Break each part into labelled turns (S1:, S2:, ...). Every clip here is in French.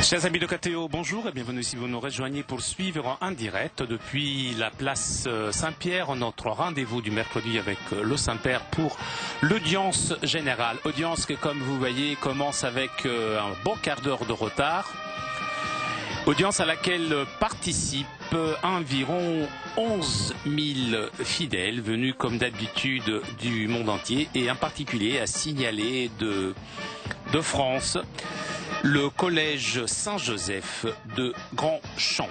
S1: Chers amis de KTO, bonjour et bienvenue si vous nous rejoignez pour suivre en direct depuis la place Saint-Pierre, notre rendez-vous du mercredi avec le Saint-Père pour l'audience générale. Audience que, comme vous voyez, commence avec un bon quart d'heure de retard. Audience à laquelle participent environ 11 000 fidèles venus comme d'habitude du monde entier et en particulier à signaler de France le collège Saint-Joseph de Grand-Champ.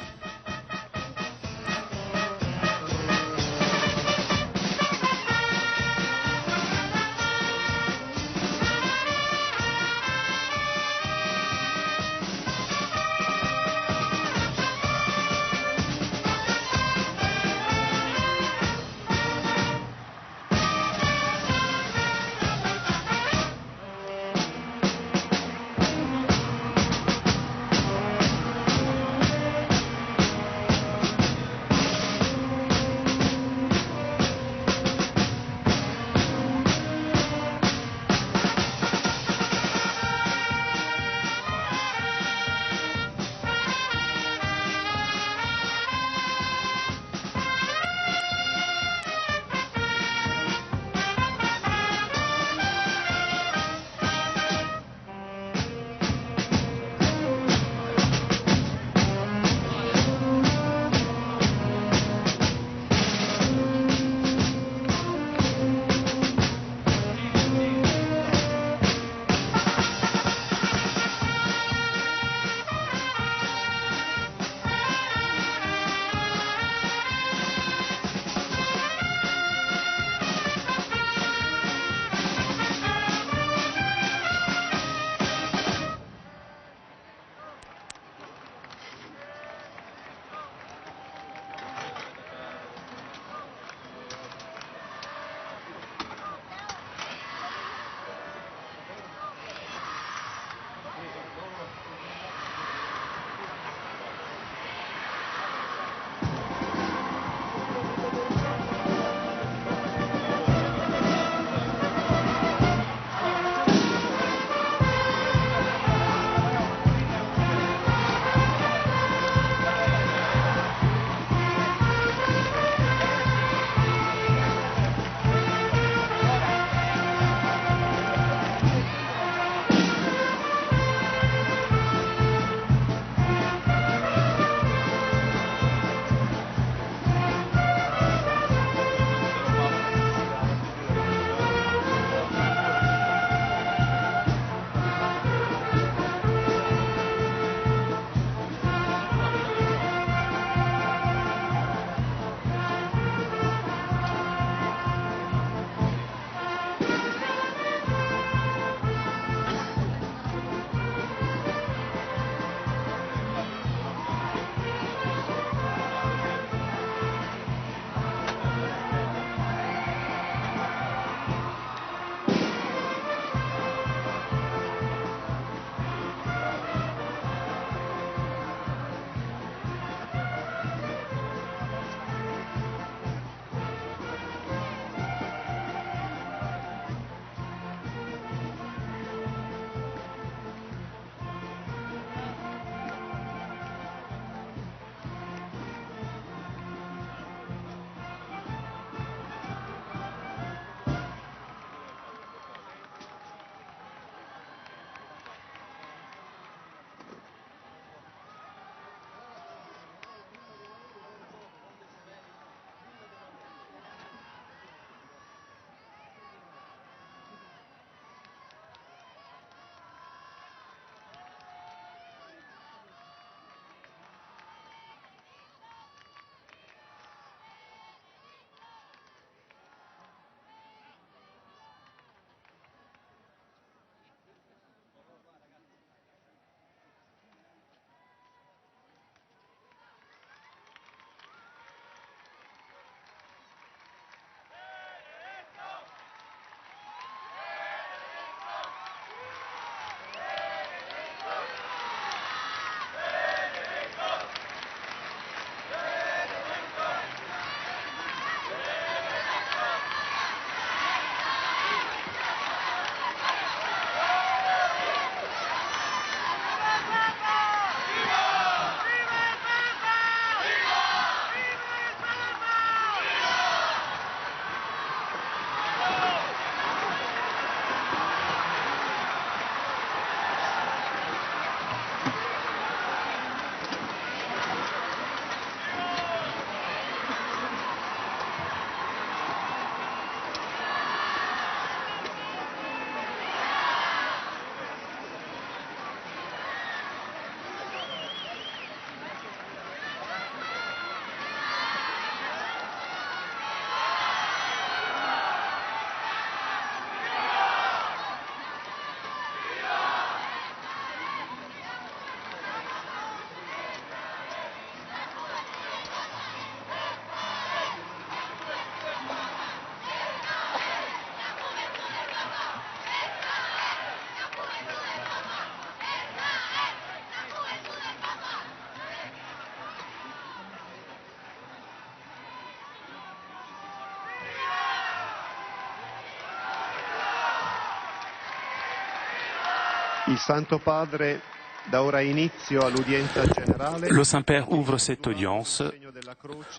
S2: Il Santo Padre da ora inizio all'udienza generale.
S1: Le Saint-Père ouvre cette audience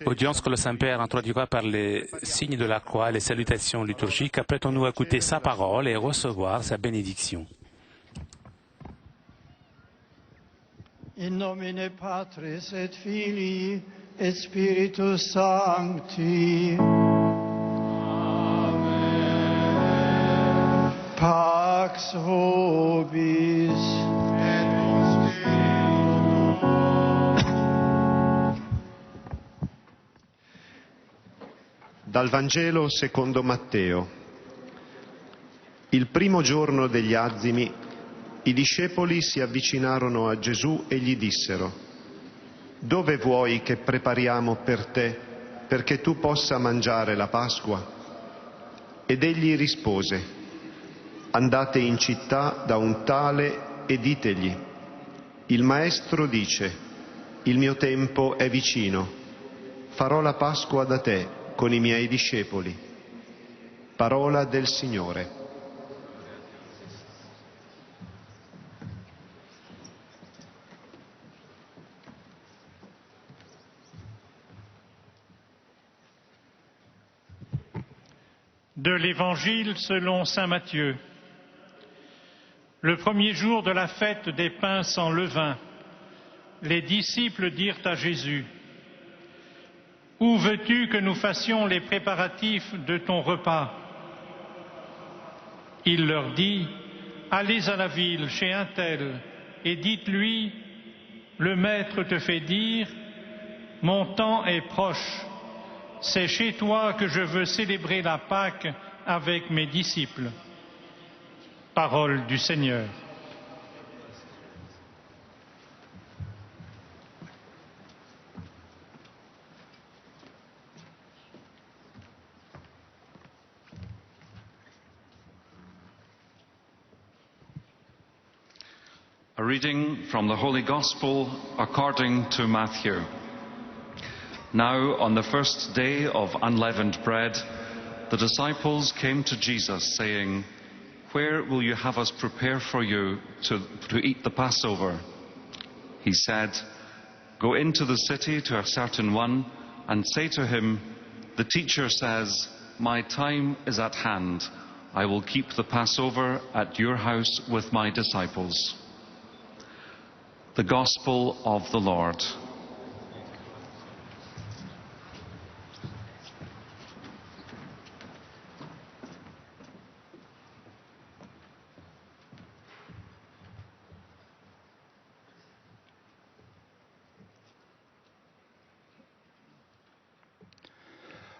S1: que le Saint-Père introduira par les signes de la croix et les salutations liturgiques. Apprêtons-nous à écouter sa parole et recevoir sa bénédiction.
S3: In nomine Patris et Filii et Spiritus Sancti. Amen. Pax vobis.
S2: Dal Vangelo secondo Matteo. Il primo giorno degli Azimi, i discepoli si avvicinarono a Gesù e gli dissero: «Dove vuoi che prepariamo per te, perché tu possa mangiare la Pasqua?» Ed egli rispose: «Andate in città da un tale e ditegli: il Maestro dice, il mio tempo è vicino, farò la Pasqua da te con i miei discepoli». Parola del Signore.
S4: De l'Évangile selon saint Matthieu. Le premier jour de la fête des pains sans levain, les disciples dirent à Jésus: « Où veux-tu que nous fassions les préparatifs de ton repas ?» Il leur dit: « Allez à la ville chez un tel et dites-lui: le Maître te fait dire, mon temps est proche. C'est chez toi que je veux célébrer la Pâque avec mes disciples. » Parole du Seigneur.
S5: A reading from the Holy Gospel according to Matthew. Now, on the first day of unleavened bread, the disciples came to Jesus, saying, "Where will you have us prepare for you to eat the Passover?" He said, "Go into the city to a certain one and say to him, 'The teacher says, my time is at hand. I will keep the Passover at your house with my disciples.'" The Gospel of the Lord.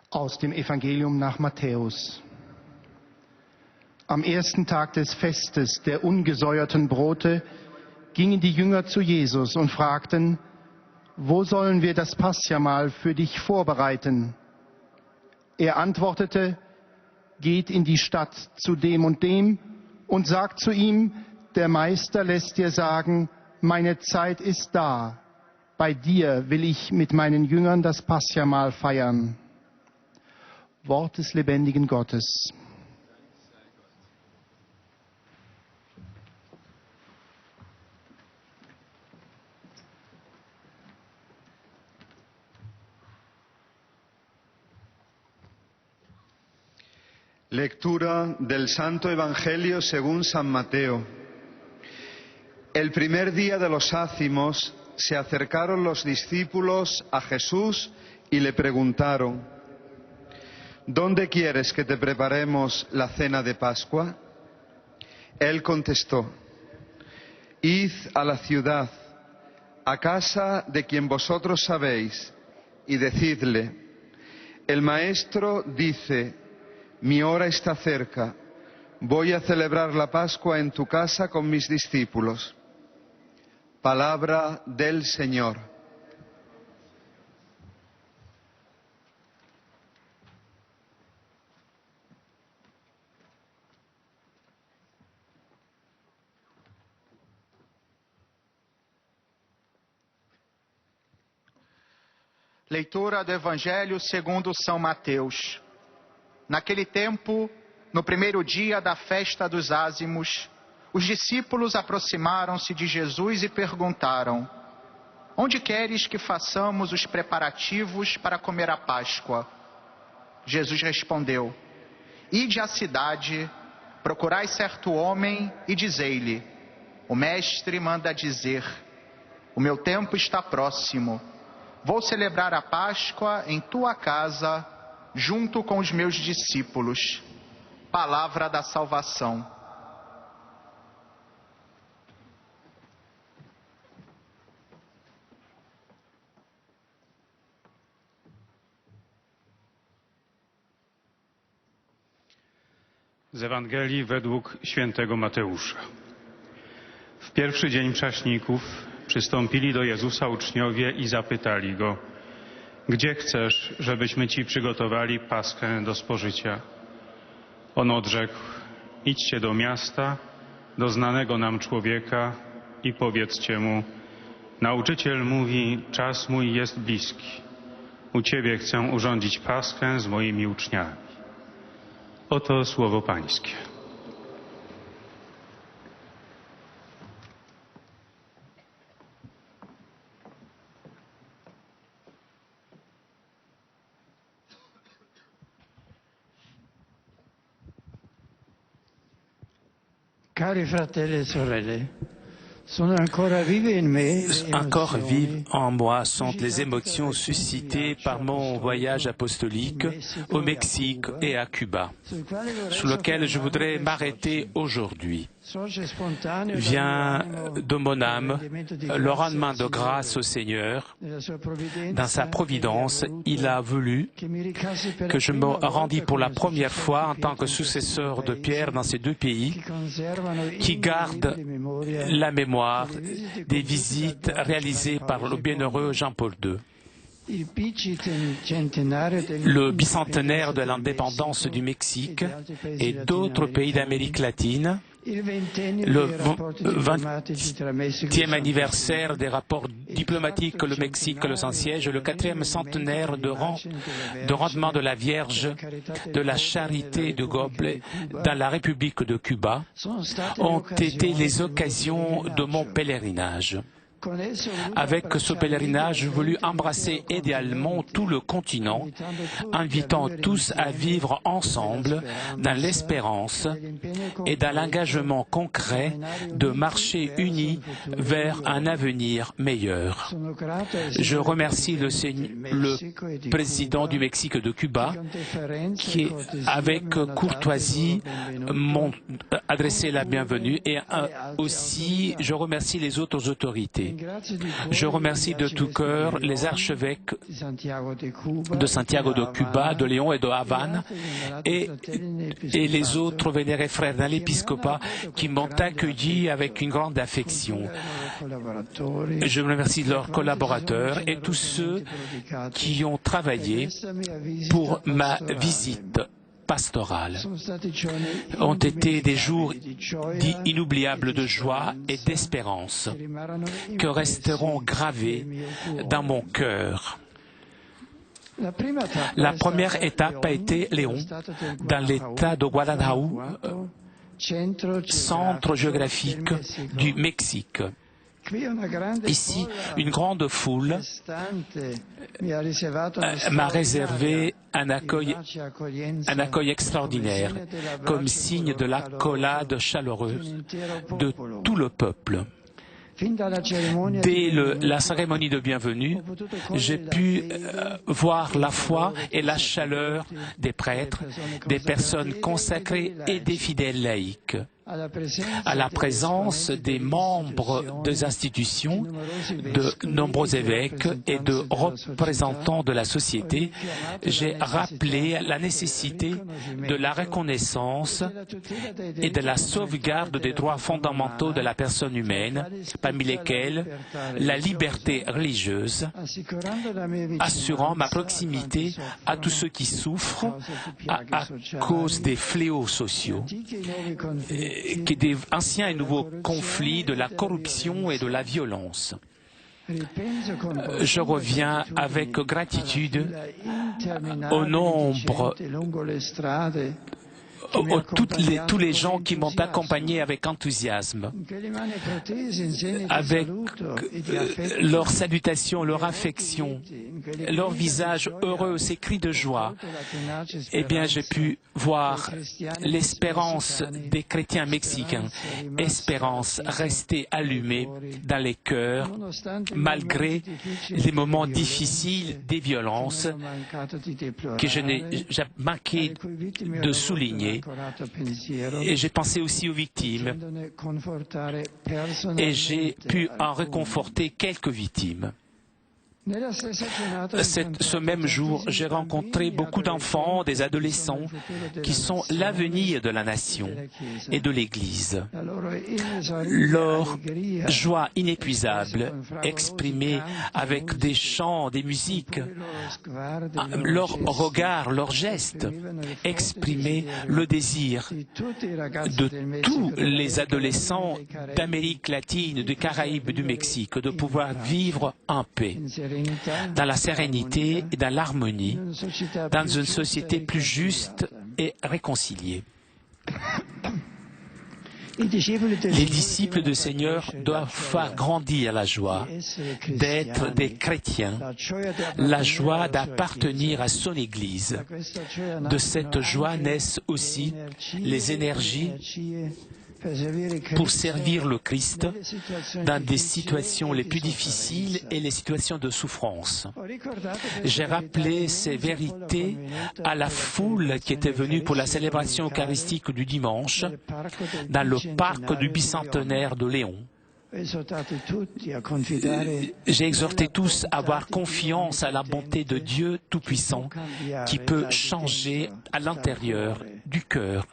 S6: Aus dem Evangelium nach Matthäus. Am ersten Tag des Festes der ungesäuerten Brote gingen die Jünger zu Jesus und fragten: Wo sollen wir das Paschamahl für dich vorbereiten? Er antwortete: Geht in die Stadt zu dem und dem und sagt zu ihm: Der Meister lässt dir sagen, meine Zeit ist da. Bei dir will ich mit meinen Jüngern das Paschamahl feiern. Wort des lebendigen Gottes.
S7: Lectura del Santo Evangelio según San Mateo. El primer día de los ácimos se acercaron los discípulos a Jesús y le preguntaron: ¿Dónde quieres que te preparemos la cena de Pascua? Él contestó: Id a la ciudad, a casa de quien vosotros sabéis, y decidle: el Maestro dice, mi hora está cerca, voy a celebrar la Pascua en tu casa con mis discípulos. Palabra del Señor.
S8: Leitura do Evangelho segundo São Mateus. Naquele tempo, no primeiro dia da festa dos ázimos, Os discípulos aproximaram-se de Jesus e perguntaram: Onde queres que façamos os preparativos para comer a Páscoa? Jesus respondeu: Ide à cidade, procurai certo homem e dizei-lhe: O mestre manda dizer: O meu tempo está próximo. Vou celebrar a Páscoa em tua casa, junto com os meus discípulos. Palavra da salvação.
S9: Z Ewangelii według świętego Mateusza. W pierwszy dzień Prześników przystąpili do Jezusa uczniowie i zapytali Go: Gdzie chcesz, żebyśmy Ci przygotowali paschę do spożycia? On odrzekł: Idźcie do miasta, do znanego nam człowieka i powiedzcie mu: Nauczyciel mówi, czas mój jest bliski. U Ciebie chcę urządzić paschę z moimi uczniami. Oto słowo Pańskie.
S3: Cari fratelli e sorelle, sono ancora vive in me
S1: Encore vives en moi sont les émotions suscitées par mon voyage apostolique au Mexique et à Cuba, sur lequel je voudrais m'arrêter aujourd'hui. Vient de mon âme le rendement de grâce au Seigneur. Dans sa providence, il a voulu que je me rendis pour la première fois en tant que successeur de Pierre dans ces deux pays qui gardent la mémoire des visites réalisées par le bienheureux Jean-Paul II. Le bicentenaire de l'indépendance du Mexique et d'autres pays d'Amérique latine, le 20e anniversaire des rapports diplomatiques que le Mexique et le Saint-Siège, le 4e centenaire de rendement de la Vierge de la Charité de Goble dans la République de Cuba ont été les occasions de mon pèlerinage. Avec ce pèlerinage, je voulus embrasser idéalement tout le continent, invitant tous à vivre ensemble dans l'espérance et dans l'engagement concret de marcher unis vers un avenir meilleur. Je remercie le président du Mexique et de Cuba qui, avec courtoisie, m'ont adressé la bienvenue et aussi je remercie les autres autorités. Je remercie de tout cœur les archevêques de Santiago de Cuba, de Léon et de Havane et les autres vénérés frères dans l'épiscopat qui m'ont accueilli avec une grande affection. Je remercie leurs collaborateurs et tous ceux qui ont travaillé pour ma visite pastorale. Ont été des jours inoubliables de joie et d'espérance que resteront gravés dans mon cœur. La première étape a été Léon, dans l'état de Guadalajara, centre géographique du Mexique. Ici, une grande foule m'a réservé un accueil extraordinaire, comme signe de l'accolade chaleureuse de tout le peuple. Dès la cérémonie de bienvenue, j'ai pu voir la foi et la chaleur des prêtres, des personnes consacrées et des fidèles laïcs. À la présence des membres des institutions, de nombreux évêques et de représentants de la société, j'ai rappelé la nécessité de la reconnaissance et de la sauvegarde des droits fondamentaux de la personne humaine, parmi lesquels la liberté religieuse, assurant ma proximité à tous ceux qui souffrent à cause des fléaux sociaux, que des anciens et nouveaux conflits, de la corruption et de la violence. Je reviens avec gratitude au nombre tous les gens qui m'ont accompagné avec enthousiasme, avec leurs salutations, leur affection, leur visage heureux, ces cris de joie. Eh bien, j'ai pu voir l'espérance des chrétiens mexicains, espérance restée allumée dans les cœurs, malgré les moments difficiles, des violences que je n'ai jamais manqué de souligner. Et j'ai pensé aussi aux victimes. Et j'ai pu en réconforter quelques victimes. Ce même jour, j'ai rencontré beaucoup d'enfants, des adolescents, qui sont l'avenir de la nation et de l'Église. Leur joie inépuisable, exprimée avec des chants, des musiques, leur regard, leurs gestes, exprimaient le désir de tous les adolescents d'Amérique latine, des Caraïbes, du Mexique, de pouvoir vivre en paix, dans la sérénité et dans l'harmonie, dans une société plus juste et réconciliée. Les disciples du Seigneur doivent faire grandir la joie d'être des chrétiens, la joie d'appartenir à son Église. De cette joie naissent aussi les énergies pour servir le Christ dans des situations les plus difficiles et les situations de souffrance. J'ai rappelé ces vérités à la foule qui était venue pour la célébration eucharistique du dimanche dans le parc du bicentenaire de Léon. J'ai exhorté tous à avoir confiance à la bonté de Dieu Tout-Puissant qui peut changer à l'intérieur du cœur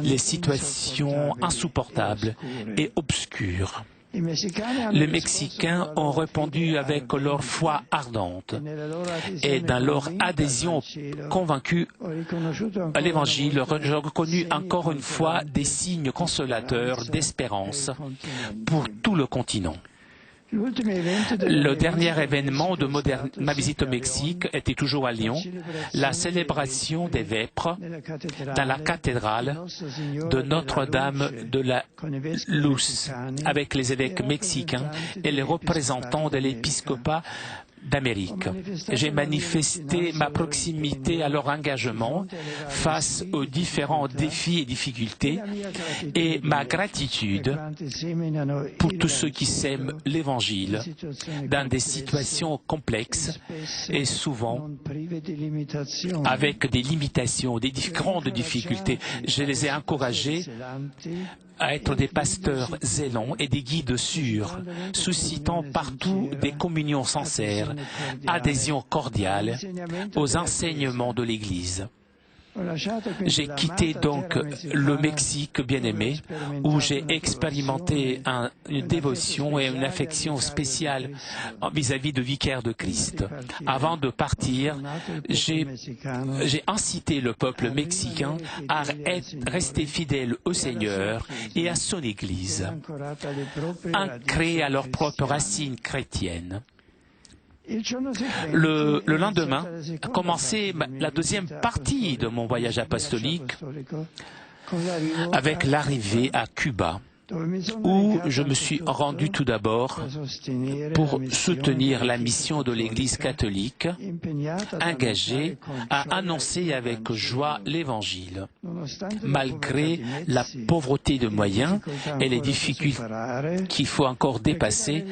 S1: les situations insupportables et obscures. Les Mexicains ont répondu avec leur foi ardente et dans leur adhésion convaincue à l'Évangile, j'ai reconnu encore une fois des signes consolateurs d'espérance pour tout le continent. Le dernier événement de ma visite au Mexique était toujours à Lyon, la célébration des vêpres dans la cathédrale de Notre-Dame de la Luz, avec les évêques mexicains et les représentants de l'épiscopat d'Amérique. J'ai manifesté ma proximité à leur engagement face aux différents défis et difficultés et ma gratitude pour tous ceux qui sèment l'Évangile dans des situations complexes et souvent avec des limitations, des grandes difficultés. Je les ai encouragés à être des pasteurs zélants et des guides sûrs, suscitant partout des communions sincères, adhésion cordiale aux enseignements de l'Église. J'ai quitté donc le Mexique bien-aimé, où j'ai expérimenté une dévotion et une affection spéciale vis-à-vis du vicaire de Christ. Avant de partir, j'ai incité le peuple mexicain à rester fidèle au Seigneur et à son Église, ancrés à leurs propres racines chrétiennes. Le lendemain a commencé la deuxième partie de mon voyage apostolique avec l'arrivée à Cuba, où je me suis rendu tout d'abord pour soutenir la mission de l'Église catholique, engagée à annoncer avec joie l'Évangile, malgré la pauvreté de moyens et les difficultés qu'il faut encore dépasser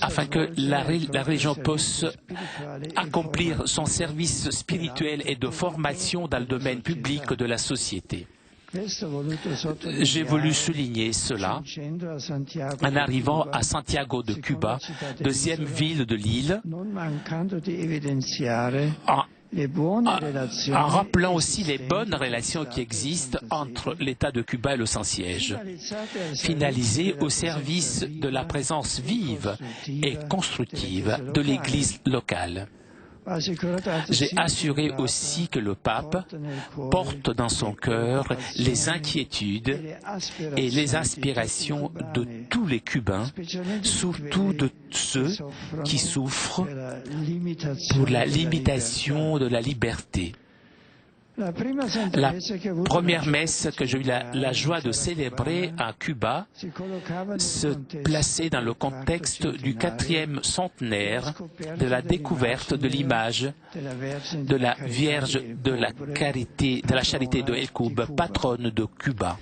S1: afin que la religion puisse accomplir son service spirituel et de formation dans le domaine public de la société. J'ai voulu souligner cela en arrivant à Santiago de Cuba, deuxième ville de l'île, en rappelant aussi les bonnes relations qui existent entre l'État de Cuba et le Saint-Siège, finalisées au service de la présence vive et constructive de l'Église locale. J'ai assuré aussi que le pape porte dans son cœur les inquiétudes et les aspirations de tous les Cubains, surtout de ceux qui souffrent pour la limitation de la liberté.
S3: La
S1: première messe que j'ai eu la joie de célébrer à Cuba se plaçait dans le contexte du 4e centenaire de la découverte de l'image de la Vierge de la Charité de El Cub, patronne de Cuba.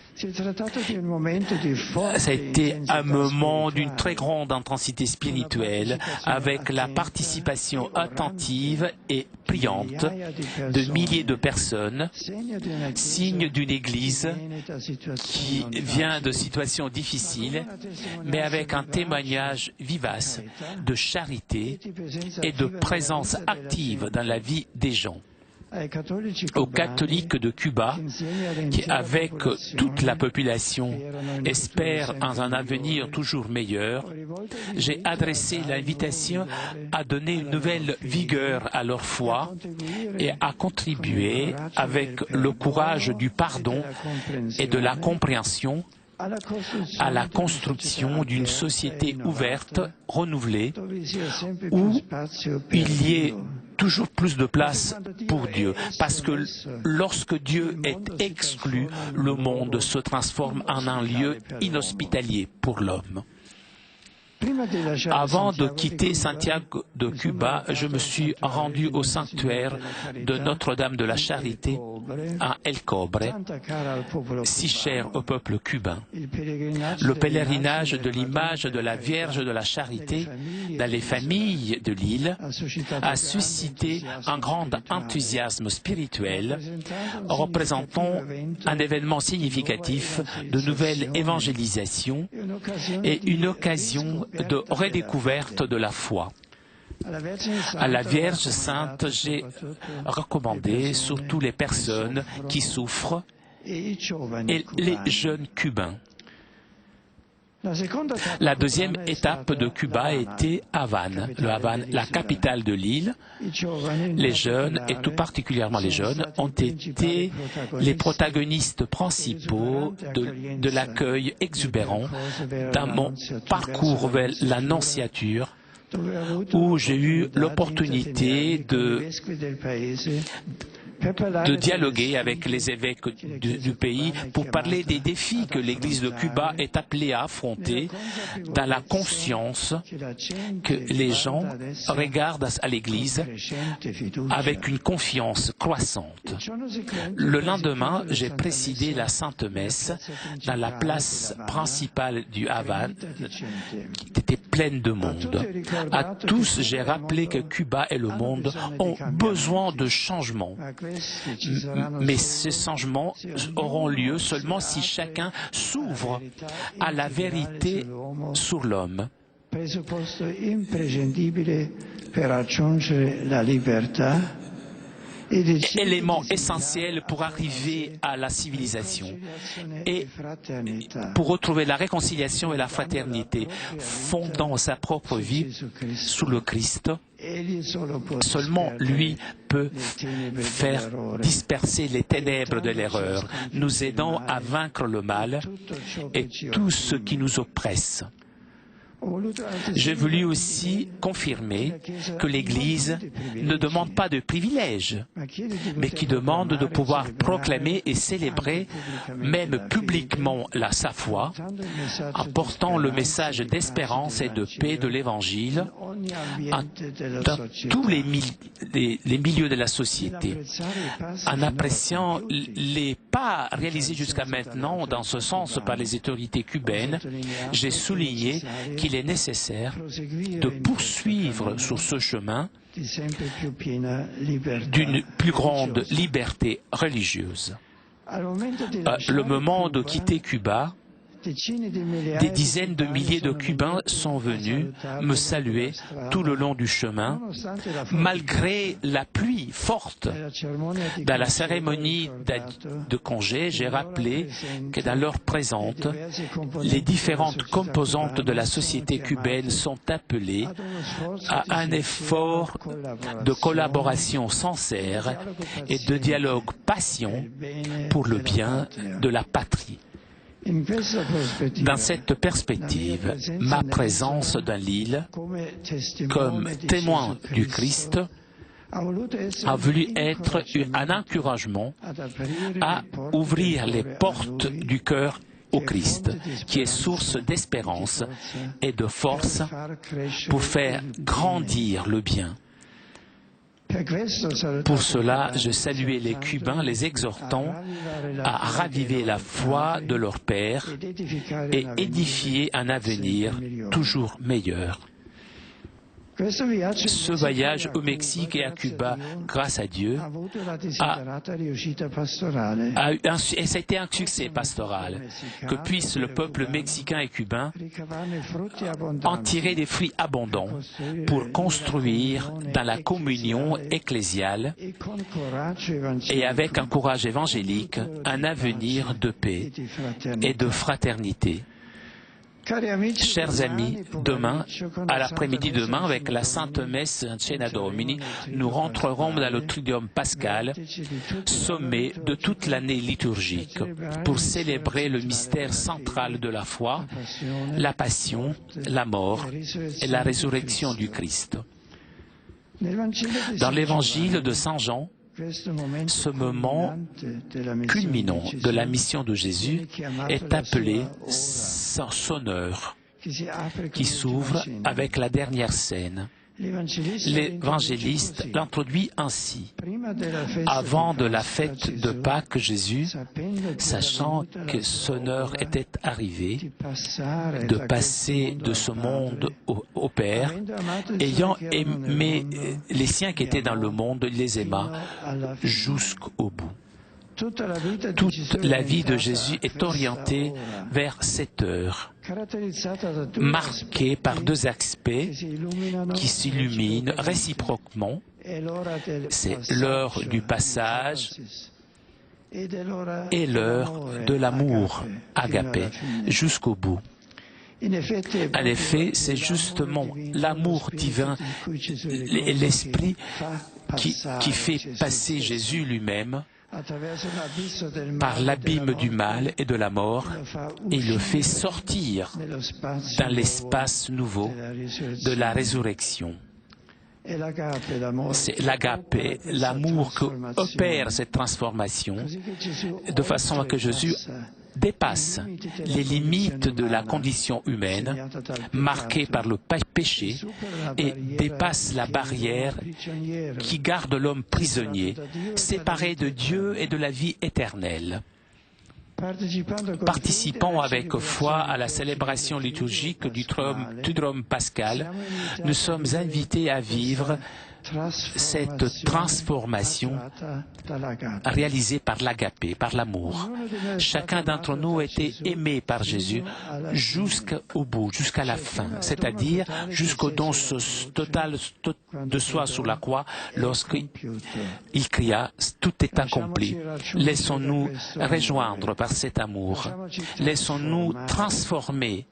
S1: Ça a été un moment d'une très grande intensité spirituelle avec la participation attentive et priante de milliers de personnes, signe d'une Église qui vient de situations difficiles, mais avec un témoignage vivace de charité et de présence active dans la vie des gens. Aux catholiques de Cuba, qui avec toute la population espèrent en un avenir toujours meilleur, j'ai adressé l'invitation à donner une nouvelle vigueur à leur foi et à contribuer avec le courage du pardon et de la compréhension à la construction d'une société ouverte, renouvelée, où il y ait toujours plus de place pour Dieu. Parce que lorsque Dieu est exclu, le monde se transforme en un lieu inhospitalier pour l'homme. Avant de quitter Santiago de Cuba, je me suis rendu au sanctuaire de Notre-Dame de la Charité à El Cobre, si cher au peuple cubain. Le pèlerinage de l'image de la Vierge de la Charité dans les familles de l'île a suscité un grand enthousiasme spirituel, représentant un événement significatif de nouvelle évangélisation et une occasion de redécouverte de la foi. À la Vierge Sainte, j'ai recommandé surtout les personnes qui souffrent et les jeunes cubains. La deuxième étape de Cuba était Havane, la capitale de l'île. Les jeunes, et tout particulièrement les jeunes, ont été les protagonistes principaux de l'accueil exubérant dans mon parcours vers l'Annonciature, où j'ai eu l'opportunité de dialoguer avec les évêques du pays pour parler des défis que l'Église de Cuba est appelée à affronter dans la conscience que les gens regardent à l'Église avec une confiance croissante. Le lendemain, j'ai présidé la Sainte Messe dans la place principale du Havane, qui était pleine de monde. À tous, j'ai rappelé que Cuba et le monde ont besoin de changements. Mais ces changements auront lieu seulement si chacun s'ouvre à la vérité sur l'homme. Élément essentiel pour arriver à la civilisation et pour retrouver la réconciliation et la fraternité, fondant sa propre vie sous le Christ. Seulement lui peut faire disperser les ténèbres de l'erreur, nous aidant à vaincre le mal et tout ce qui nous oppresse. J'ai voulu aussi confirmer que l'Église ne demande pas de privilèges, mais qui demande de pouvoir proclamer et célébrer, même publiquement, sa foi, en portant le message d'espérance et de paix de l'Évangile dans tous les milieux de la société, en appréciant les pas réalisés jusqu'à maintenant dans ce sens par les autorités cubaines. J'ai souligné qu'il est nécessaire de poursuivre sur ce chemin d'une plus grande liberté religieuse. Le moment de quitter Cuba, des dizaines de milliers de Cubains sont venus me saluer tout le long du chemin, malgré la pluie forte. Dans la cérémonie de congé, j'ai rappelé que dans l'heure présente, les différentes composantes de la société cubaine sont appelées à un effort de collaboration sincère et de dialogue patient pour le bien de la patrie. Dans cette perspective, ma présence dans l'île, comme témoin du Christ, a voulu être un encouragement à ouvrir les portes du cœur au Christ, qui est source d'espérance et de force pour faire grandir le bien. Pour cela, je saluais les Cubains, les exhortant à raviver la foi de leur Père et édifier un avenir toujours meilleur. Ce voyage au Mexique et à Cuba, grâce à Dieu, et c'était un succès pastoral. Que puisse le peuple mexicain et cubain en tirer des fruits abondants pour construire dans la communion ecclésiale et avec un courage évangélique un avenir de paix et de fraternité. Chers amis, demain, à l'après-midi demain, avec la Sainte Messe Cena Domini, nous rentrerons dans le Triduum pascal, sommet de toute l'année liturgique, pour célébrer le mystère central de la foi, la passion, la mort et la résurrection du Christ. Dans l'évangile de Saint Jean, ce moment culminant de la mission de Jésus est appelé son heure, qui s'ouvre avec la dernière scène. L'évangéliste l'introduit ainsi. Avant de la fête de Pâques, Jésus, sachant que son heure était arrivée, de passer de ce monde au Père, ayant aimé les siens qui étaient dans le monde, il les aima jusqu'au bout. Toute la vie de Jésus est orientée vers cette heure, marquée par deux aspects qui s'illuminent réciproquement. C'est l'heure du passage et l'heure de l'amour agapé jusqu'au bout. En effet, c'est justement l'amour divin et l'Esprit qui fait passer Jésus lui-même par l'abîme du mal et de la mort, et le fait sortir dans l'espace nouveau de la résurrection. C'est l'agapé, l'amour qui opère cette transformation, de façon à que Jésus dépasse les limites de la condition humaine, marquée par le péché, et dépasse la barrière qui garde l'homme prisonnier, séparé de Dieu et de la vie éternelle. Participant avec foi à la célébration liturgique du Triduum pascal, nous sommes invités à vivre cette transformation réalisée par l'agapé, par l'amour. Chacun d'entre nous a été aimé par Jésus jusqu'au bout, jusqu'à la fin, c'est-à-dire jusqu'au don total de soi sur la croix lorsqu'il cria « Tout est accompli ». Laissons-nous rejoindre par cet amour. Laissons-nous transformer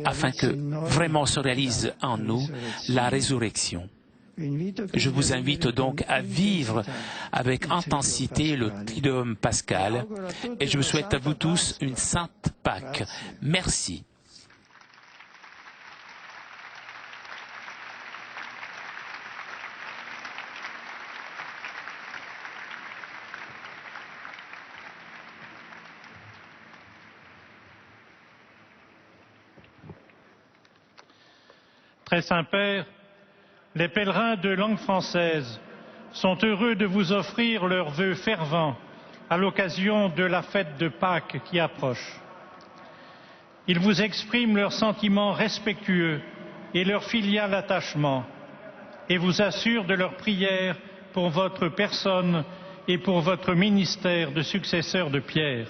S1: afin que vraiment se réalise en nous la résurrection. Je vous invite donc à vivre avec intensité le Triduum pascal et je vous souhaite à vous tous une sainte Pâque. Merci.
S4: Très Saint-Père, les pèlerins de langue française sont heureux de vous offrir leurs vœux fervents à l'occasion de la fête de Pâques qui approche. Ils vous expriment leurs sentiments respectueux et leur filial attachement et vous assurent de leur prière pour votre personne et pour votre ministère de successeur de Pierre.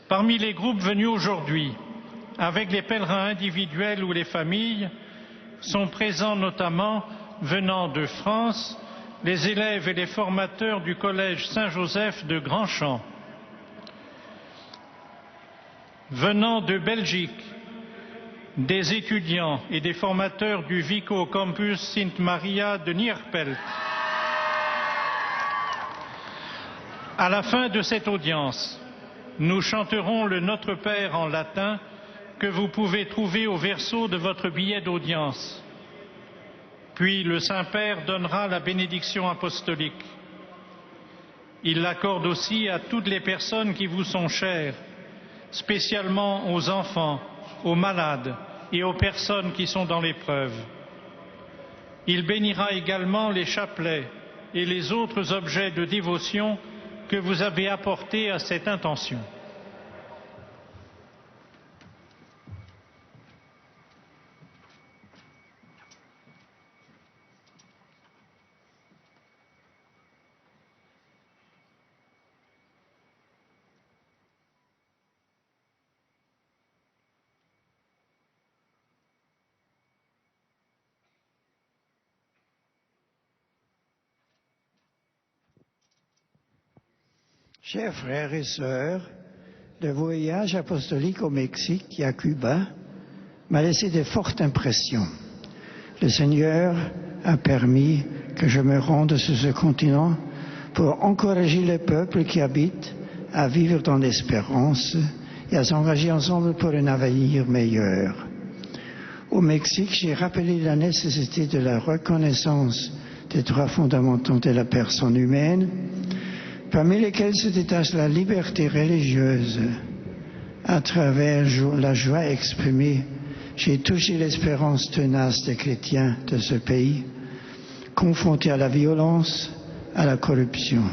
S4: Parmi les groupes venus aujourd'hui, avec les pèlerins individuels ou les familles, sont présents notamment, venant de France, les élèves et les formateurs du Collège Saint-Joseph de Grandchamp. Venant de Belgique, des étudiants et des formateurs du Vico Campus Sint Maria de Nierpelt. À la fin de cette audience, nous chanterons le Notre Père en latin que vous pouvez trouver au verso de votre billet d'audience. Puis le Saint-Père donnera la bénédiction apostolique. Il l'accorde aussi à toutes les personnes qui vous sont chères, spécialement aux enfants, aux malades et aux personnes qui sont dans l'épreuve. Il bénira également les chapelets et les autres objets de dévotion que vous avez apportés à cette intention.
S3: Chers frères et sœurs, le voyage apostolique au Mexique et à Cuba m'a laissé de fortes impressions. Le Seigneur a permis que je me rende sur ce continent pour encourager les peuples qui habitent à vivre dans l'espérance et à s'engager ensemble pour un avenir meilleur. Au Mexique, j'ai rappelé la nécessité de la reconnaissance des droits fondamentaux de la personne humaine, parmi lesquels se détache la liberté religieuse. À travers la joie exprimée, j'ai touché l'espérance tenace des chrétiens de ce pays, confrontés à la violence, à la corruption.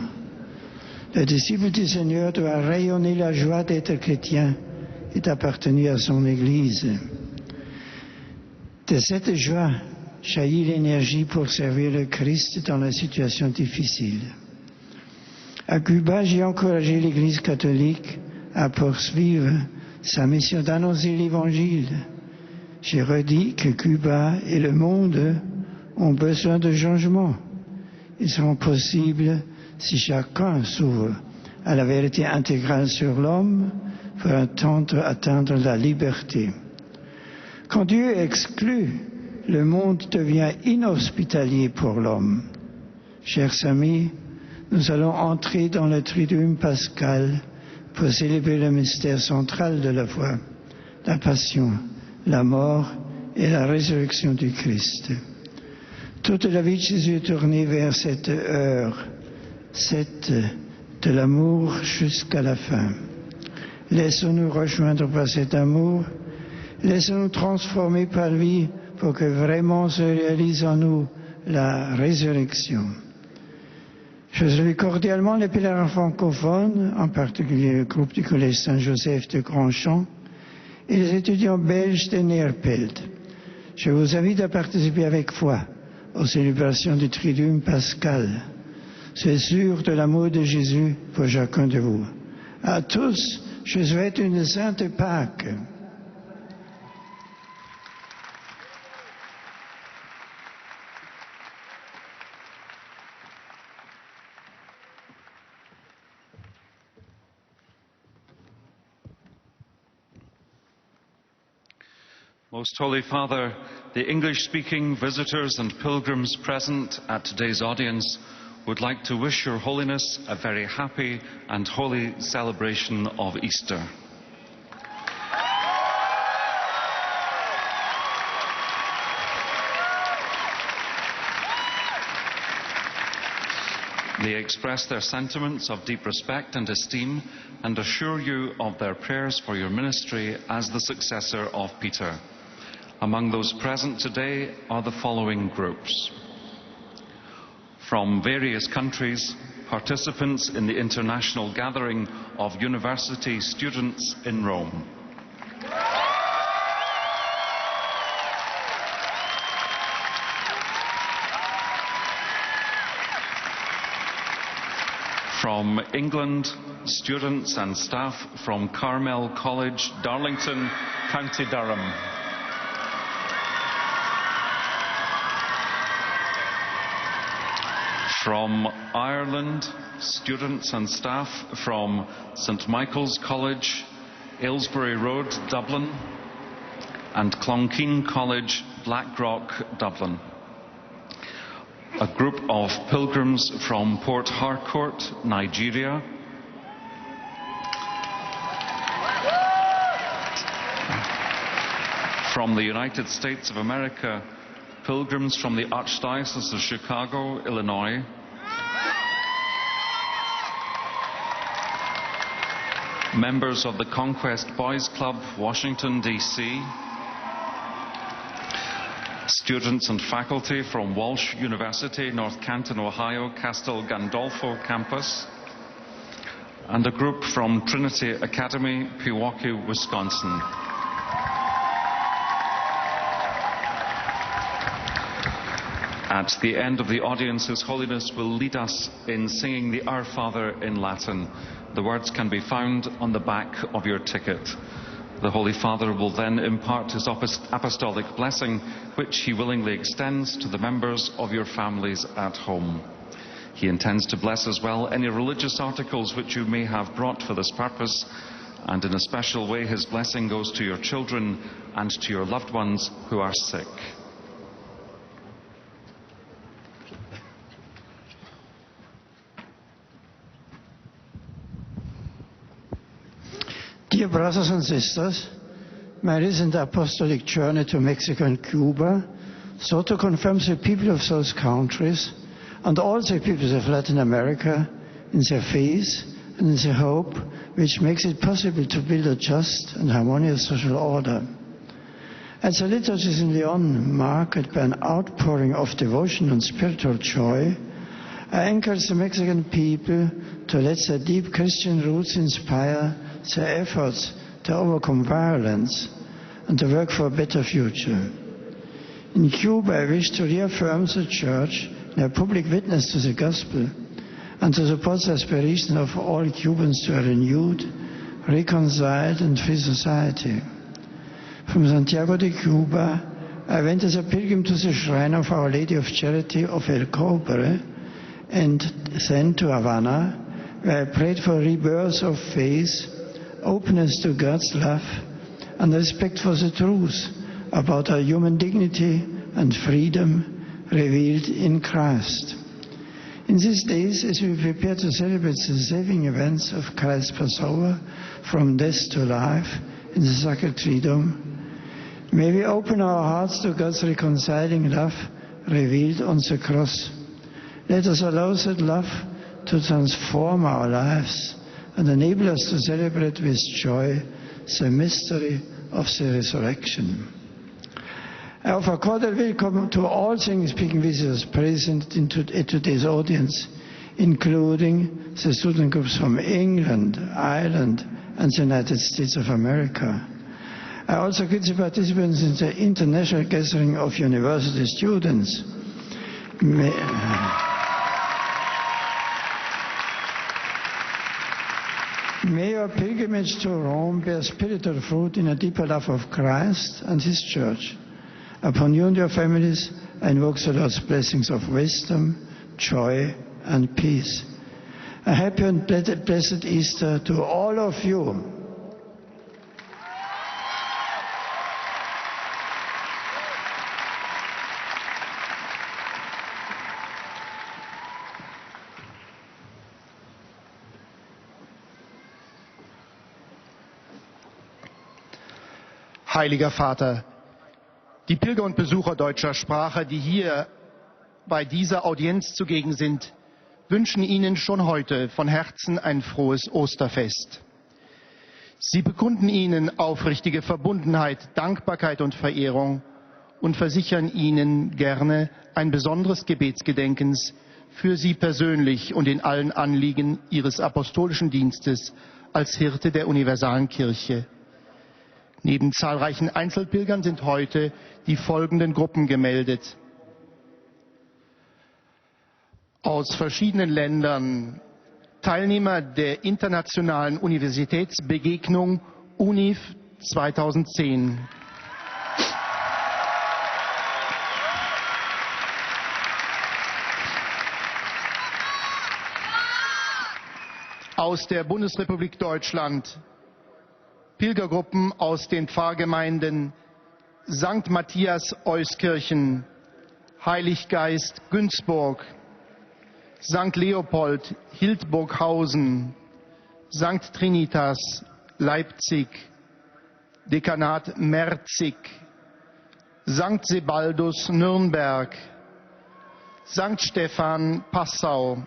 S3: Le disciple du Seigneur doit rayonner la joie d'être chrétien et d'appartenir à son Église. De cette joie jaillit l'énergie pour servir le Christ dans la situation difficile. À Cuba, j'ai encouragé l'Église catholique à poursuivre sa mission d'annoncer l'Évangile. J'ai redit que Cuba et le monde ont besoin de changement. Ils seront possibles si chacun s'ouvre à la vérité intégrale sur l'homme pour atteindre la liberté. Quand Dieu exclut, le monde devient inhospitalier pour l'homme. Chers amis, nous allons entrer dans le Triduum pascal pour célébrer le mystère central de la foi, la passion, la mort et la résurrection du Christ. Toute la vie de Jésus est tournée vers cette heure, cette de l'amour jusqu'à la fin. Laissons-nous rejoindre par cet amour, laissons-nous transformer par lui pour que vraiment se réalise en nous la résurrection. Je salue cordialement les pèlerins francophones, en particulier le groupe du Collège Saint-Joseph de Grandchamp et les étudiants belges de Neerpelt. Je vous invite à participer avec foi aux célébrations du Triduum pascal. C'est sûr de l'amour de Jésus pour chacun de vous. À tous, je souhaite une sainte Pâque.
S5: Most Holy Father, the English-speaking visitors and pilgrims present at today's audience would like to wish Your Holiness a very happy and holy celebration of Easter. They express their sentiments of deep respect and esteem and assure you of their prayers for your ministry as the successor of Peter. Among those present today are the following groups. From various countries, participants in the international gathering of university students in Rome. From England, students and staff from Carmel College, Darlington, County Durham. From Ireland, students and staff from St Michael's College, Aylesbury Road, Dublin, and Clonkeen College, Blackrock, Dublin. A group of pilgrims from Port Harcourt, Nigeria. From the United States of America, pilgrims from the Archdiocese of Chicago, Illinois, members of the Conquest Boys Club, Washington, D.C., students and faculty from Walsh University, North Canton, Ohio, Castel Gandolfo campus, and a group from Trinity Academy, Pewaukee, Wisconsin. At the end of the audience, His Holiness will lead us in singing the Our Father in Latin. The words can be found on the back of your ticket. The Holy Father will then impart his apostolic blessing, which he willingly extends to the members of your families at home. He intends to bless as well any religious articles which you may have brought for this purpose, and in a special way his blessing goes to your children and to your loved ones who are sick.
S3: Dear brothers and sisters, my recent apostolic journey to Mexico and Cuba sought to confirm the people of those countries and all the peoples of Latin America in their faith and in the hope which makes it possible to build a just and harmonious social order. As the liturgies in Leon marked by an outpouring of devotion and spiritual joy, I encourage the Mexican people to let their deep Christian roots inspire their efforts to overcome violence and to work for a better future. In Cuba, I wish to reaffirm the Church in a public witness to the Gospel and to support the aspiration of all Cubans to a renewed, reconciled and free society. From Santiago de Cuba, I went as a pilgrim to the shrine of Our Lady of Charity of El Cobre and then to Havana, where I prayed for rebirth of faith, openness to God's love, and respect for the truth about our human dignity and freedom revealed in Christ. In these days, as we prepare to celebrate the saving events of Christ's Passover from death to life in the Sacred Triduum, may we open our hearts to God's reconciling love revealed on the cross. Let us allow that love to transform our lives and enable us to celebrate with joy the mystery of the resurrection. I offer cordial welcome to all English-speaking visitors present in today's audience, including the student groups from England, Ireland, and the United States of America. I also greet the participants in the international gathering of university students. May your pilgrimage to Rome bear spiritual fruit in a deeper love of Christ and His Church. Upon you and your families, I invoke the Lord's blessings of wisdom, joy, and peace. A happy and blessed Easter to all of you.
S6: Heiliger Vater, die Pilger und Besucher deutscher Sprache, die hier bei dieser Audienz zugegen sind, wünschen Ihnen schon heute von Herzen ein frohes Osterfest. Sie bekunden Ihnen aufrichtige Verbundenheit, Dankbarkeit und Verehrung und versichern Ihnen gerne ein besonderes Gebetsgedenkens für Sie persönlich und in allen Anliegen Ihres apostolischen Dienstes als Hirte der universalen Kirche. Neben zahlreichen Einzelpilgern sind heute die folgenden Gruppen gemeldet. Aus verschiedenen Ländern Teilnehmer der internationalen Universitätsbegegnung UNIF 2010. Aus der Bundesrepublik Deutschland Pilgergruppen aus den Pfarrgemeinden St. Matthias Euskirchen, Heiliggeist Günzburg, St. Leopold Hildburghausen, St. Trinitas Leipzig, Dekanat Merzig, St. Sebaldus Nürnberg, St. Stephan Passau,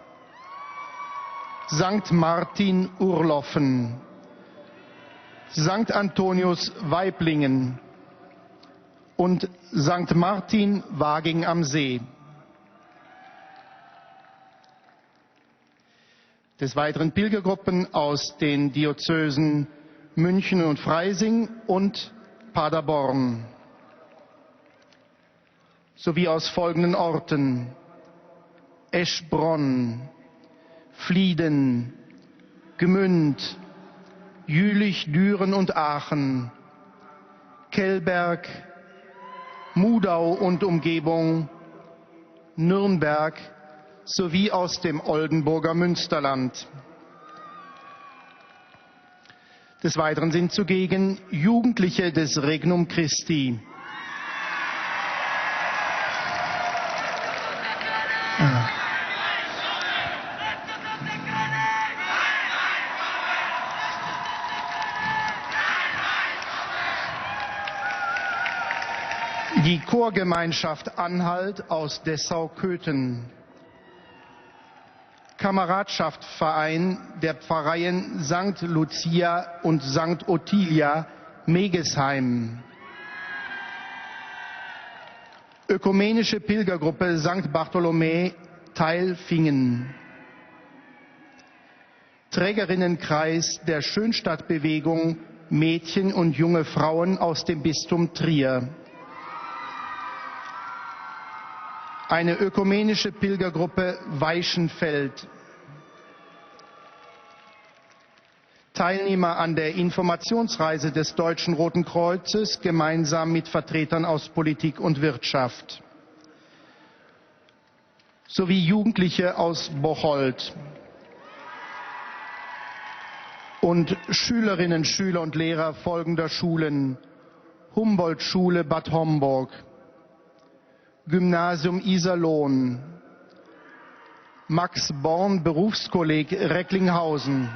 S6: St. Martin Urloffen, St. Antonius Waiblingen und St. Martin Waging am See. Des Weiteren Pilgergruppen aus den Diözesen München und Freising und Paderborn, sowie aus folgenden Orten: Eschbronn, Flieden, Gmünd, Jülich, Düren und Aachen, Kellberg, Mudau und Umgebung, Nürnberg sowie aus dem Oldenburger Münsterland. Des Weiteren sind zugegen Jugendliche des Regnum Christi. Die Chorgemeinschaft Anhalt aus Dessau-Köthen. Kameradschaftsverein der Pfarreien St. Lucia und St. Ottilia Megesheim. Ökumenische Pilgergruppe St. Bartholomä Teilfingen. Trägerinnenkreis der Schönstadtbewegung Mädchen und junge Frauen aus dem Bistum Trier. Eine ökumenische Pilgergruppe Weichenfeld. Teilnehmer an der Informationsreise des Deutschen Roten Kreuzes gemeinsam mit Vertretern aus Politik und Wirtschaft. Sowie Jugendliche aus Bocholt. Und Schülerinnen, Schüler und Lehrer folgender Schulen: Humboldt-Schule Bad Homburg, Gymnasium Iserlohn, Max Born Berufskolleg Recklinghausen.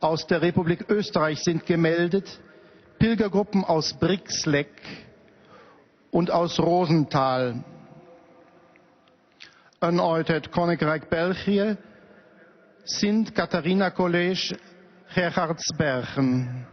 S6: Aus der Republik Österreich sind gemeldet Pilgergruppen aus Brixleck und aus Rosenthal. Uit Koninkrijk België Sint Catharina College Gerhardsbergen.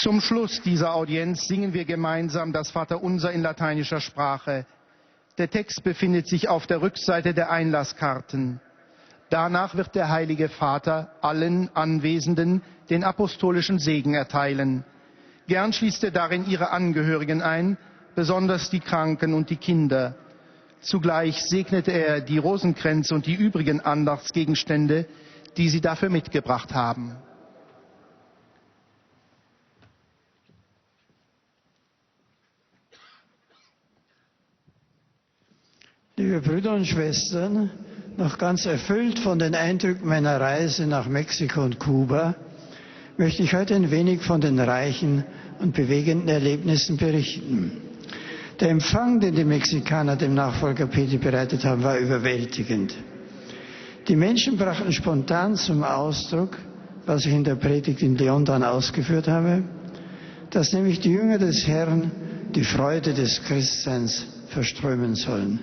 S6: Zum Schluss dieser Audienz singen wir gemeinsam das Vaterunser in lateinischer Sprache. Der Text befindet sich auf der Rückseite der Einlasskarten. Danach wird der Heilige Vater allen Anwesenden den apostolischen Segen erteilen. Gern schließt er darin ihre Angehörigen ein, besonders die Kranken und die Kinder. Zugleich segnet er die Rosenkränze und die übrigen Andachtsgegenstände, die sie dafür mitgebracht haben.
S3: Liebe Brüder und Schwestern, noch ganz erfüllt von den Eindrücken meiner Reise nach Mexiko und Kuba, möchte ich heute ein wenig von den reichen und bewegenden Erlebnissen berichten. Der Empfang, den die Mexikaner dem Nachfolger Petri bereitet haben, war überwältigend. Die Menschen brachten spontan zum Ausdruck, was ich in der Predigt in León dann ausgeführt habe, dass nämlich die Jünger des Herrn die Freude des Christseins verströmen sollen.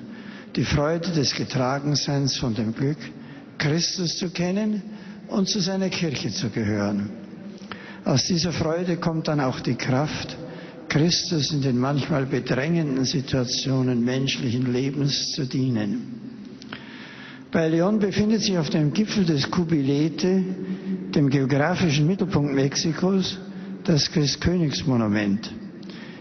S3: Die Freude des Getragenseins von dem Glück, Christus zu kennen und zu seiner Kirche zu gehören. Aus dieser Freude kommt dann auch die Kraft, Christus in den manchmal bedrängenden Situationen menschlichen Lebens zu dienen. Bei León befindet sich auf dem Gipfel des Cubilete, dem geografischen Mittelpunkt Mexikos, das Christkönigsmonument.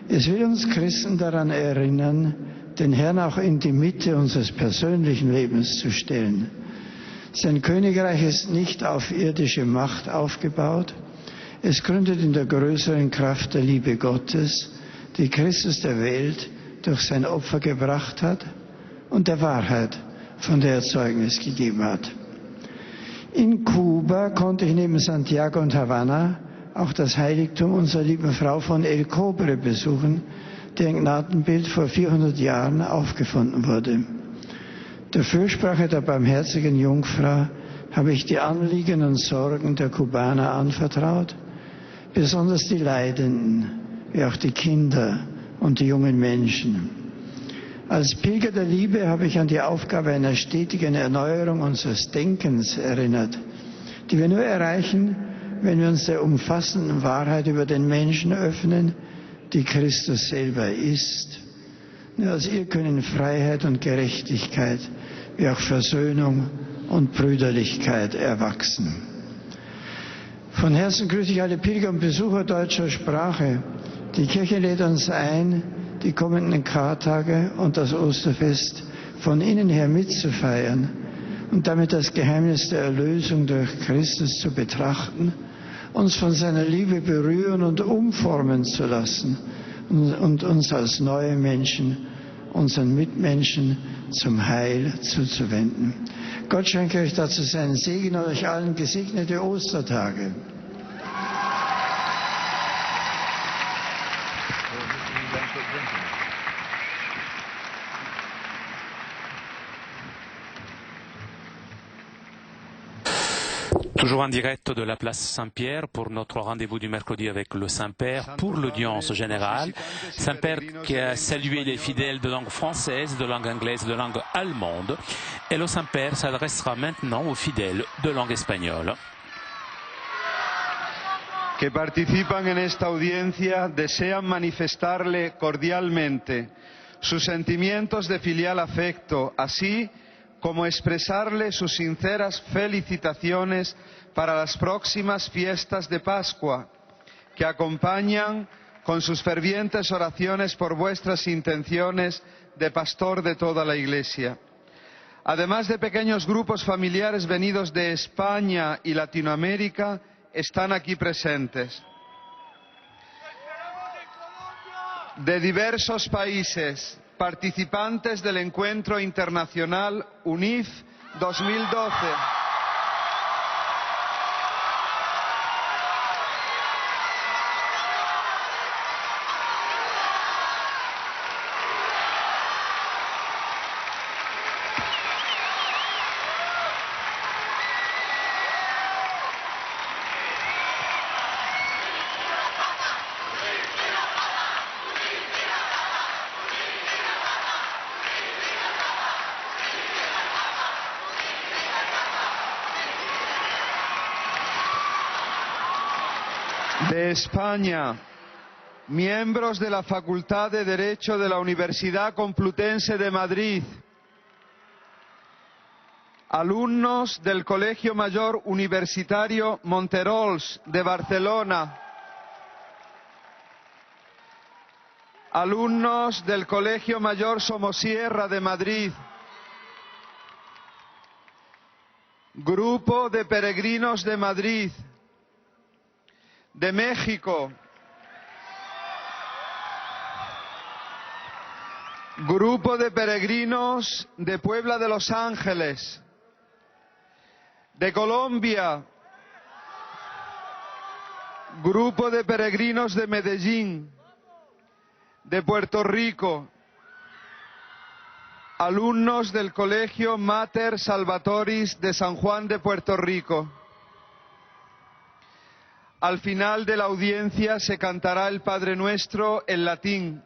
S3: Es will uns Christen daran erinnern, den Herrn auch in die Mitte unseres persönlichen Lebens zu stellen. Sein Königreich ist nicht auf irdische Macht aufgebaut. Es gründet in der größeren Kraft der Liebe Gottes, die Christus der Welt durch sein Opfer gebracht hat und der Wahrheit, von der er Zeugnis gegeben hat. In Kuba konnte ich neben Santiago und Havanna auch das Heiligtum unserer lieben Frau von El Cobre besuchen, deren Gnadenbild vor 400 Jahren aufgefunden wurde. Der Fürsprache der barmherzigen Jungfrau habe ich die Anliegen und Sorgen der Kubaner anvertraut, besonders die Leidenden, wie auch die Kinder und die jungen Menschen. Als Pilger der Liebe habe ich an die Aufgabe einer stetigen Erneuerung unseres Denkens erinnert, die wir nur erreichen, wenn wir uns der umfassenden Wahrheit über den Menschen öffnen, die Christus selber ist. Nur aus ihr können Freiheit und Gerechtigkeit, wie auch Versöhnung und Brüderlichkeit erwachsen. Von Herzen grüße ich alle Pilger und Besucher deutscher Sprache. Die Kirche lädt uns ein, die kommenden Kartage und das Osterfest von innen her mitzufeiern und damit das Geheimnis der Erlösung durch Christus zu betrachten, uns von seiner Liebe berühren und umformen zu lassen und uns als neue Menschen, unseren Mitmenschen zum Heil zuzuwenden. Gott schenke euch dazu seinen Segen und euch allen gesegnete Ostertage.
S1: Toujours en direct de la place Saint-Pierre pour notre rendez-vous du mercredi avec le Saint-Père pour l'audience générale. Saint-Père qui a salué les fidèles de langue française, de langue anglaise, de langue allemande. Et le Saint-Père s'adressera maintenant aux fidèles de langue espagnole.
S7: Que participan en esta audiencia desean manifestarle cordialmente sus sentimientos de filial afecto, así como expresarle sus sinceras felicitaciones para las próximas fiestas de Pascua, que acompañan con sus fervientes oraciones por vuestras intenciones de pastor de toda la Iglesia. Además de pequeños grupos familiares venidos de España y Latinoamérica, están aquí presentes. De diversos países, participantes del encuentro internacional UNIF 2012. De España, miembros de la Facultad de Derecho de la Universidad Complutense de Madrid, alumnos del Colegio Mayor Universitario Monterols de Barcelona, alumnos del Colegio Mayor Somosierra de Madrid, Grupo de Peregrinos de Madrid, de México, Grupo de Peregrinos de Puebla de Los Ángeles, de Colombia, Grupo de Peregrinos de Medellín, de Puerto Rico, alumnos del Colegio Mater Salvatoris de San Juan de Puerto Rico. Al final de la audiencia se cantará el Padre Nuestro en latín,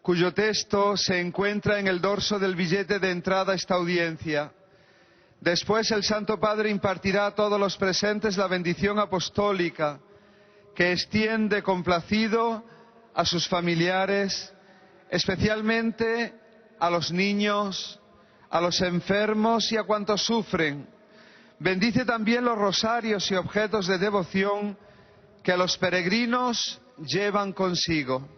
S7: cuyo texto se encuentra en el dorso del billete de entrada a esta audiencia. Después el Santo Padre impartirá a todos los presentes la bendición apostólica, que extiende complacido a sus familiares, especialmente a los niños, a los enfermos y a cuantos sufren. Bendice también los rosarios y objetos de devoción que los peregrinos llevan consigo.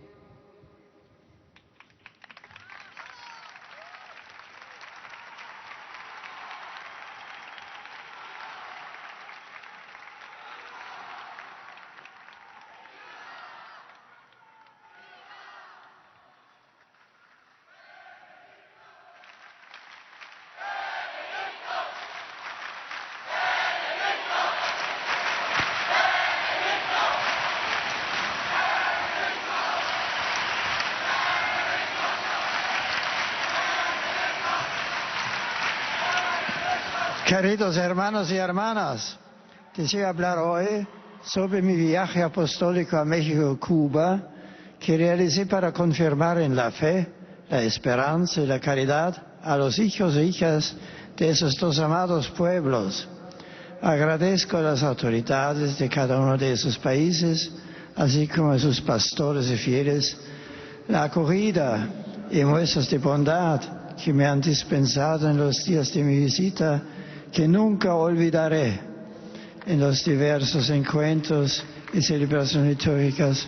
S3: Queridos hermanos y hermanas, deseo hablar hoy sobre mi viaje apostólico a México y Cuba, que realicé para confirmar en la fe, la esperanza y la caridad a los hijos e hijas de esos dos amados pueblos. Agradezco a las autoridades de cada uno de esos países, así como a sus pastores y fieles, la acogida y muestras de bondad que me han dispensado en los días de mi visita, que nunca olvidaré en los diversos encuentros y celebraciones litúrgicas.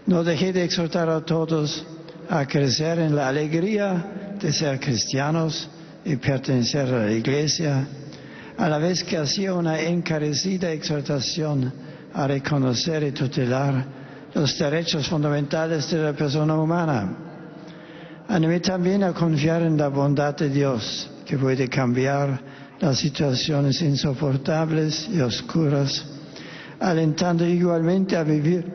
S3: No dejé de exhortar a todos a crecer en la alegría de ser cristianos y pertenecer a la Iglesia, a la vez que hacía una encarecida exhortación a reconocer y tutelar los derechos fundamentales de la persona humana. Animé también a confiar en la bondad de Dios, que puede cambiar las situaciones insoportables y oscuras, alentando igualmente a vivir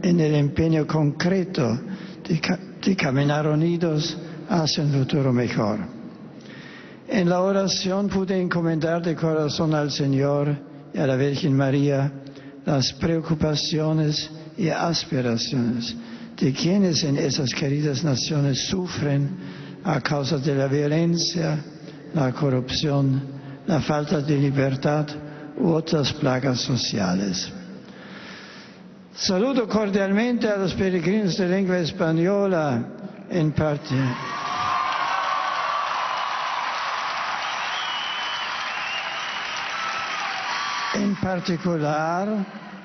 S3: en el empeño concreto de caminar unidos hacia un futuro mejor. En la oración pude encomendar de corazón al Señor y a la Virgen María las preocupaciones y aspiraciones de quienes en esas queridas naciones sufren a causa de la violencia, la corrupción, la falta de libertad u otras plagas sociales. Saludo cordialmente a los peregrinos de lengua española, en particular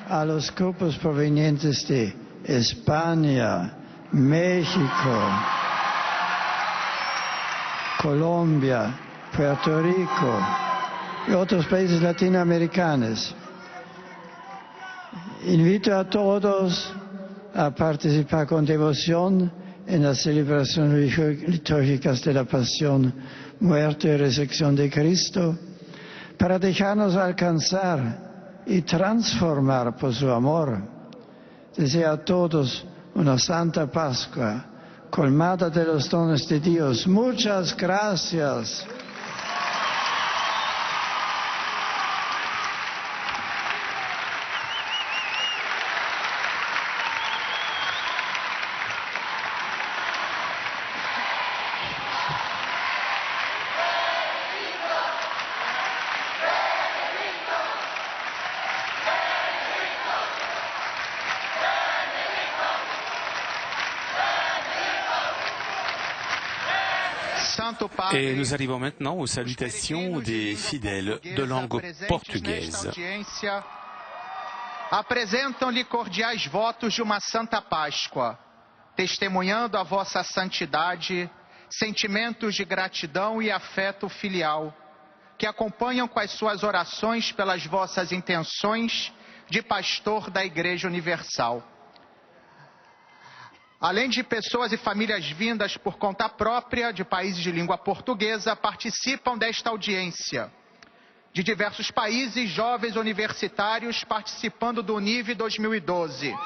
S3: a los grupos provenientes de España, México, Colombia, Puerto Rico y otros países latinoamericanos. Invito a todos a participar con devoción en las celebraciones litúrgicas de la Pasión, muerte y resurrección de Cristo, para dejarnos alcanzar y transformar por su amor. Deseo a todos una Santa Pascua, colmada de los dones de Dios. Muchas gracias.
S1: Et nous arrivons maintenant aux salutations des fidèles de langue portugaise.
S8: Apresentam-lhe cordiais votos de uma Santa Páscoa, testemunhando a vossa santidade, sentimentos de gratidão e afeto filial, que acompanham com as suas orações pelas vossas intenções de pastor da Igreja Universal. Além de pessoas e famílias vindas por conta própria de países de língua portuguesa, participam desta audiência. De diversos países, jovens universitários participando do UNIV 2012.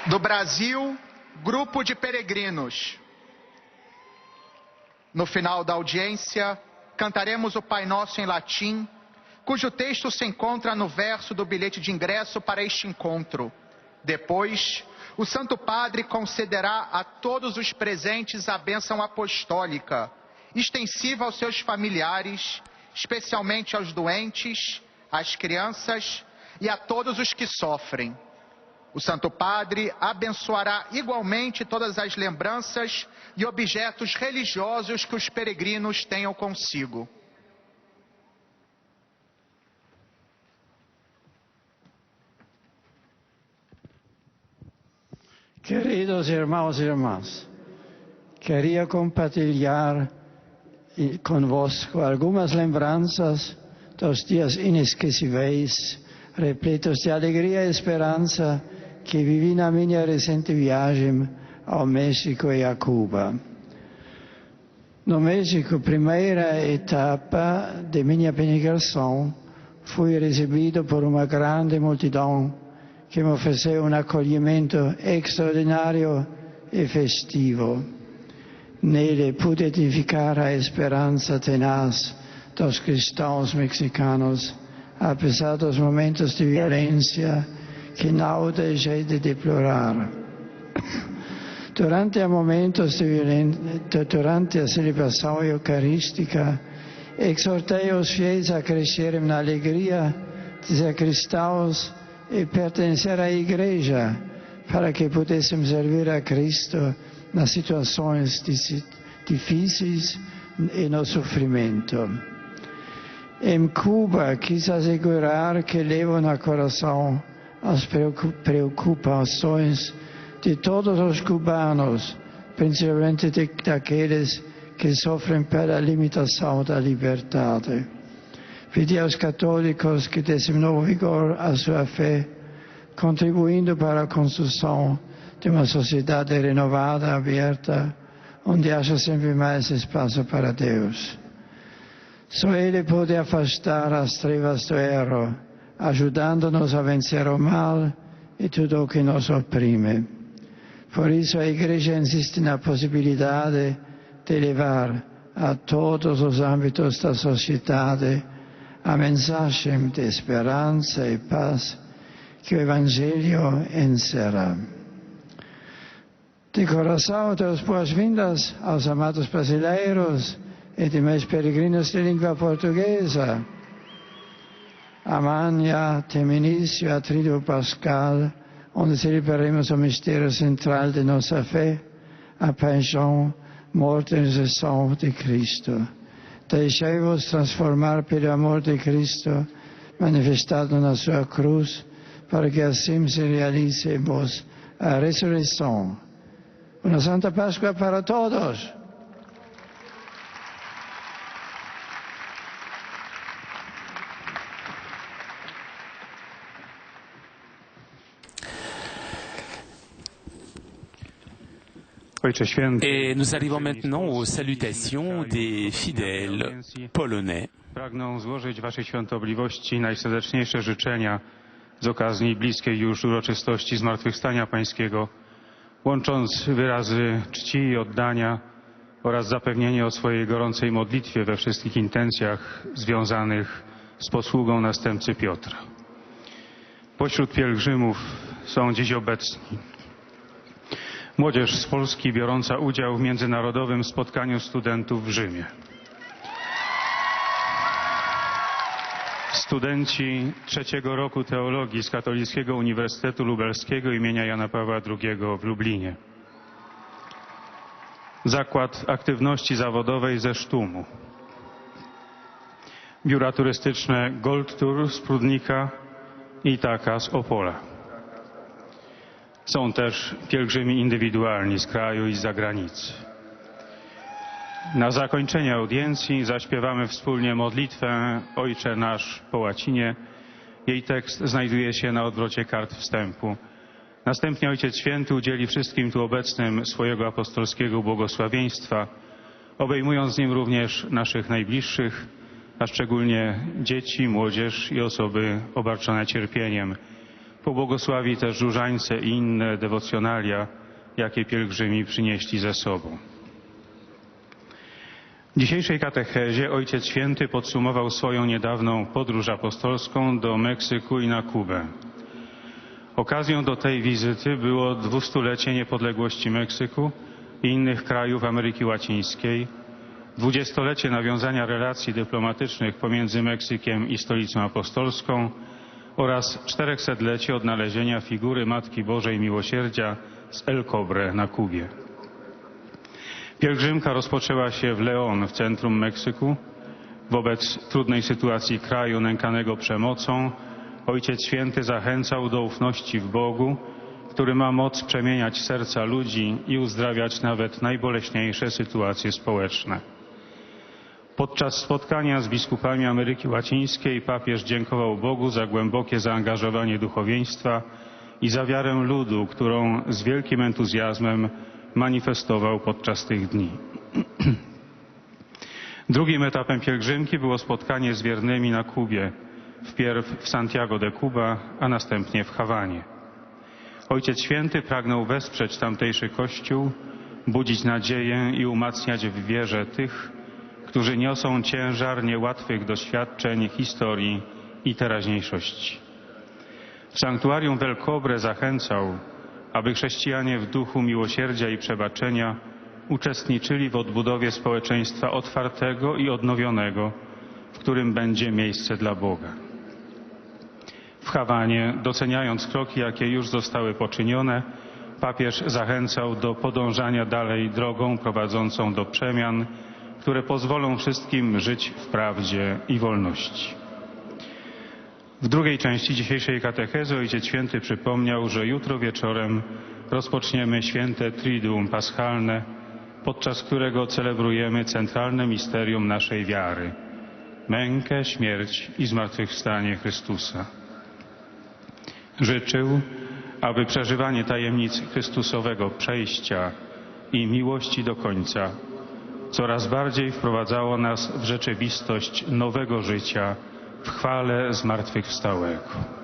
S8: Do Brasil, grupo de peregrinos. No final da audiência, cantaremos o Pai Nosso em latim, cujo texto se encontra no verso do bilhete de ingresso para este encontro. Depois, o Santo Padre concederá a todos os presentes a bênção apostólica, extensiva aos seus familiares, especialmente aos doentes, às crianças e a todos os que sofrem. O Santo Padre abençoará igualmente todas as lembranças e objetos religiosos que os peregrinos tenham consigo.
S3: Queridos hermanos y hermanas, quería compartilhar convosco algumas lembranças dos dias inesquecíveis, repletos de alegria e esperança, que vivi na minha recente viagem ao México e a Cuba. No México, primeira etapa de minha peregrinação, fui recebido por uma grande multidão que me ofereceu um acolhimento extraordinário e festivo. Nele pude edificar a esperança tenaz dos cristãos mexicanos, apesar dos momentos de violência que não deixei de deplorar. Durante a celebração eucarística, exortei os fiéis a crescerem na alegria de ser cristãos e pertencer à igreja, para que pudéssemos servir a Cristo nas situações difíceis e no sofrimento. Em Cuba, quis assegurar que levo no coração as preocupações de todos os cubanos, principalmente daqueles que sofrem pela limitação da liberdade. Pedi aos católicos que dessem novo vigor à sua fé, contribuindo para a construção de uma sociedade renovada, aberta, onde haja sempre mais espaço para Deus. Só Ele pode afastar as trevas do erro, ajudando-nos a vencer o mal e tudo o que nos oprime. Por isso a Igreja insiste na possibilidade de levar a todos os âmbitos da sociedade a mensagem de esperança e paz que o Evangelho encerra. De coração, dou boas-vindas aos amados brasileiros e demais peregrinos de língua portuguesa. Amanhã tem início a Tríduo Pascal, onde celebraremos o mistério central de nossa fé, a paixão, morte e ressurreição de Cristo. Deixai-vos transformar pelo amor de Cristo, manifestado na sua cruz, para que assim se realize em vós a ressurreição. Uma Santa Páscoa para todos!
S1: Et nous arrivons maintenant aux salutations des fidèles polonais.
S9: Pragnę złożyć Waszej Świątobliwości najserdeczniejsze życzenia z okazji bliskiej już uroczystości Zmartwychwstania Pańskiego, łącząc wyrazy czci i oddania oraz zapewnienie o swojej gorącej modlitwie we wszystkich intencjach związanych z posługą następcy Piotra. Pośród pielgrzymów są dziś obecni młodzież z Polski biorąca udział w międzynarodowym spotkaniu studentów w Rzymie. Studenci trzeciego roku teologii z Katolickiego Uniwersytetu Lubelskiego imienia Jana Pawła II w Lublinie. Zakład Aktywności Zawodowej ze Sztumu. Biura turystyczne Gold Tour z Prudnika i Taka z Opola. Są też pielgrzymi indywidualni z kraju i z zagranicy. Na zakończenie audiencji zaśpiewamy wspólnie modlitwę Ojcze Nasz po łacinie. Jej tekst znajduje się na odwrocie kart wstępu. Następnie Ojciec Święty udzieli wszystkim tu obecnym swojego apostolskiego błogosławieństwa, obejmując nim również naszych najbliższych, a szczególnie dzieci, młodzież i osoby obarczone cierpieniem. Pobłogosławi też różańce i inne dewocjonalia, jakie pielgrzymi przynieśli ze sobą. W dzisiejszej katechezie Ojciec Święty podsumował swoją niedawną podróż apostolską do Meksyku i na Kubę. Okazją do tej wizyty było 200-lecie niepodległości Meksyku i innych krajów Ameryki Łacińskiej, 20-lecie nawiązania relacji dyplomatycznych pomiędzy Meksykiem i Stolicą Apostolską oraz 400-lecie odnalezienia figury Matki Bożej Miłosierdzia z El Cobre na Kubie. Pielgrzymka rozpoczęła się w León w centrum Meksyku. Wobec trudnej sytuacji kraju nękanego przemocą Ojciec Święty zachęcał do ufności w Bogu, który ma moc przemieniać serca ludzi i uzdrawiać nawet najboleśniejsze sytuacje społeczne. Podczas spotkania z biskupami Ameryki Łacińskiej papież dziękował Bogu za głębokie zaangażowanie duchowieństwa i za wiarę ludu, którą z wielkim entuzjazmem manifestował podczas tych dni. Drugim etapem pielgrzymki było spotkanie z wiernymi na Kubie, wpierw w Santiago de Cuba, a następnie w Hawanie. Ojciec Święty pragnął wesprzeć tamtejszy Kościół budzić nadzieję i umacniać w wierze tych, którzy niosą ciężar niełatwych doświadczeń, historii i teraźniejszości. W sanktuarium Welkobre zachęcał, aby chrześcijanie w duchu miłosierdzia i przebaczenia uczestniczyli w odbudowie społeczeństwa otwartego i odnowionego, w którym będzie miejsce dla Boga. W Hawanie, doceniając kroki, jakie już zostały poczynione, papież zachęcał do podążania dalej drogą prowadzącą do przemian, które pozwolą wszystkim żyć w prawdzie i wolności. W drugiej części dzisiejszej katechezy Ojciec Święty przypomniał, że jutro wieczorem rozpoczniemy święte Triduum Paschalne, podczas którego celebrujemy centralne misterium naszej wiary – mękę, śmierć i zmartwychwstanie Chrystusa. Życzył, aby przeżywanie tajemnic Chrystusowego przejścia i miłości do końca coraz bardziej wprowadzało nas w rzeczywistość nowego życia w chwale zmartwychwstałego.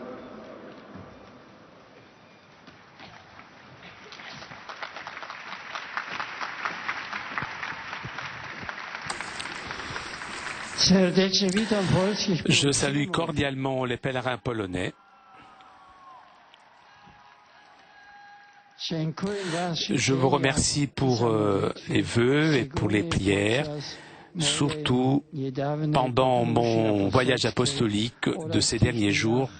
S1: Je salue cordialement les pèlerins polonais. Je vous remercie pour les vœux et pour les prières, surtout pendant mon voyage apostolique de ces derniers jours.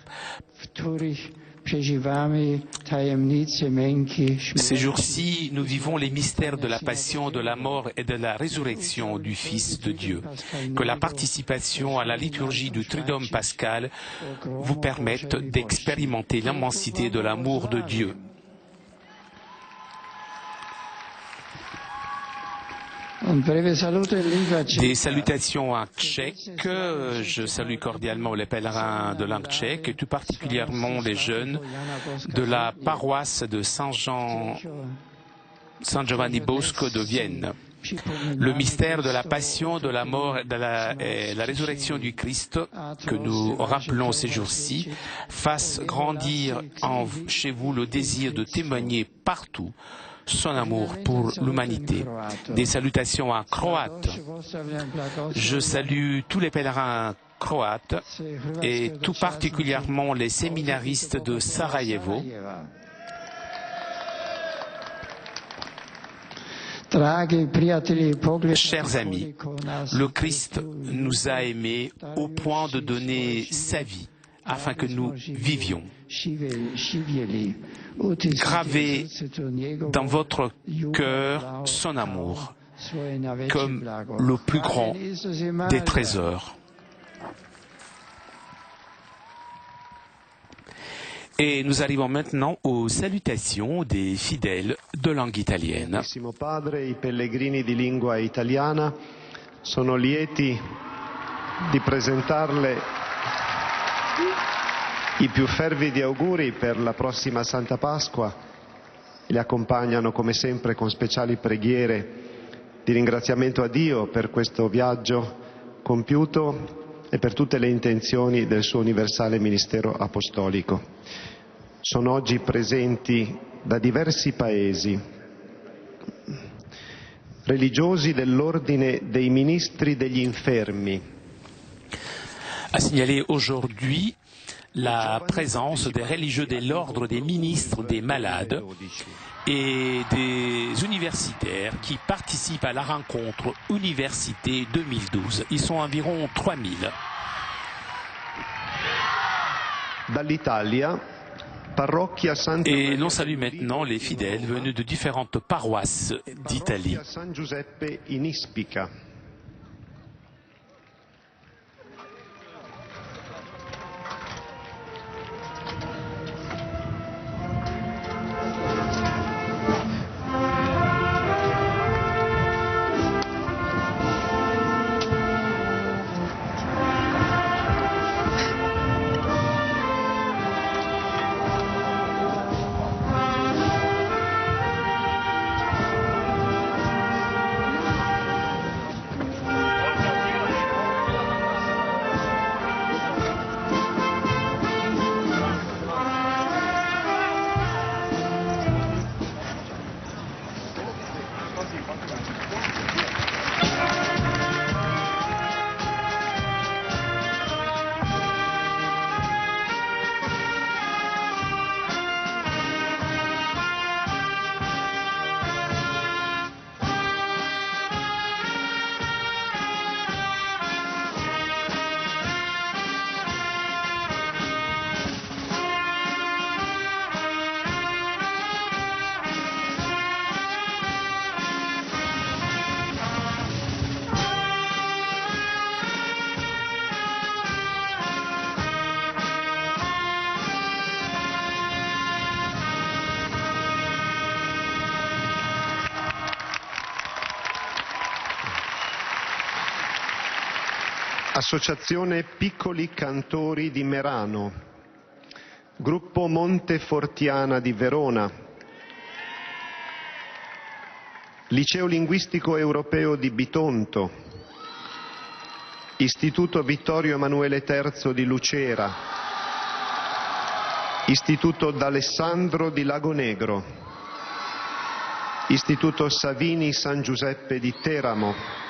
S1: Ces jours-ci, nous vivons les mystères de la passion, de la mort et de la résurrection du Fils de Dieu. Que la participation à la liturgie du Triduum pascal vous permette d'expérimenter l'immensité de l'amour de Dieu. Des salutations en tchèque. Je salue cordialement les pèlerins de langue tchèque et tout particulièrement les jeunes de la paroisse de San Giovanni Bosco de Vienne. Le mystère de la passion, de la mort et de la résurrection du Christ que nous rappelons ces jours-ci fasse grandir chez vous le désir de témoigner partout son amour pour l'humanité. Des salutations en croate. Je salue tous les pèlerins croates et tout particulièrement les séminaristes de Sarajevo. Chers amis, le Christ nous a aimés au point de donner sa vie afin que nous vivions. Gravez dans votre cœur son amour comme le plus grand des trésors. Et nous arrivons maintenant aux salutations des fidèles de langue italienne.
S2: Carissimo Padre, i pellegrini di lingua italiana sono lieti di presentarle i più fervidi auguri per la prossima Santa Pasqua. Li accompagnano come sempre con speciali preghiere di ringraziamento a Dio per questo viaggio compiuto e per tutte le intenzioni del suo universale ministero apostolico. Sono oggi presenti da diversi paesi religiosi dell'ordine dei ministri degli infermi.
S1: À signaler aujourd'hui la présence des religieux de l'ordre des ministres des malades et des universitaires qui participent à la rencontre Université 2012. Ils sont environ 3000.
S2: Dall'Italia, parrocchia Santa
S1: Et l'on salue maintenant les fidèles venus de différentes paroisses d'Italie.
S2: San Giuseppe in Ispica. Associazione Piccoli Cantori di Merano, Gruppo Montefortiana di Verona, Liceo Linguistico Europeo di Bitonto, Istituto Vittorio Emanuele III di Lucera, Istituto D'Alessandro di Lagonegro, Istituto Savini San Giuseppe di Teramo,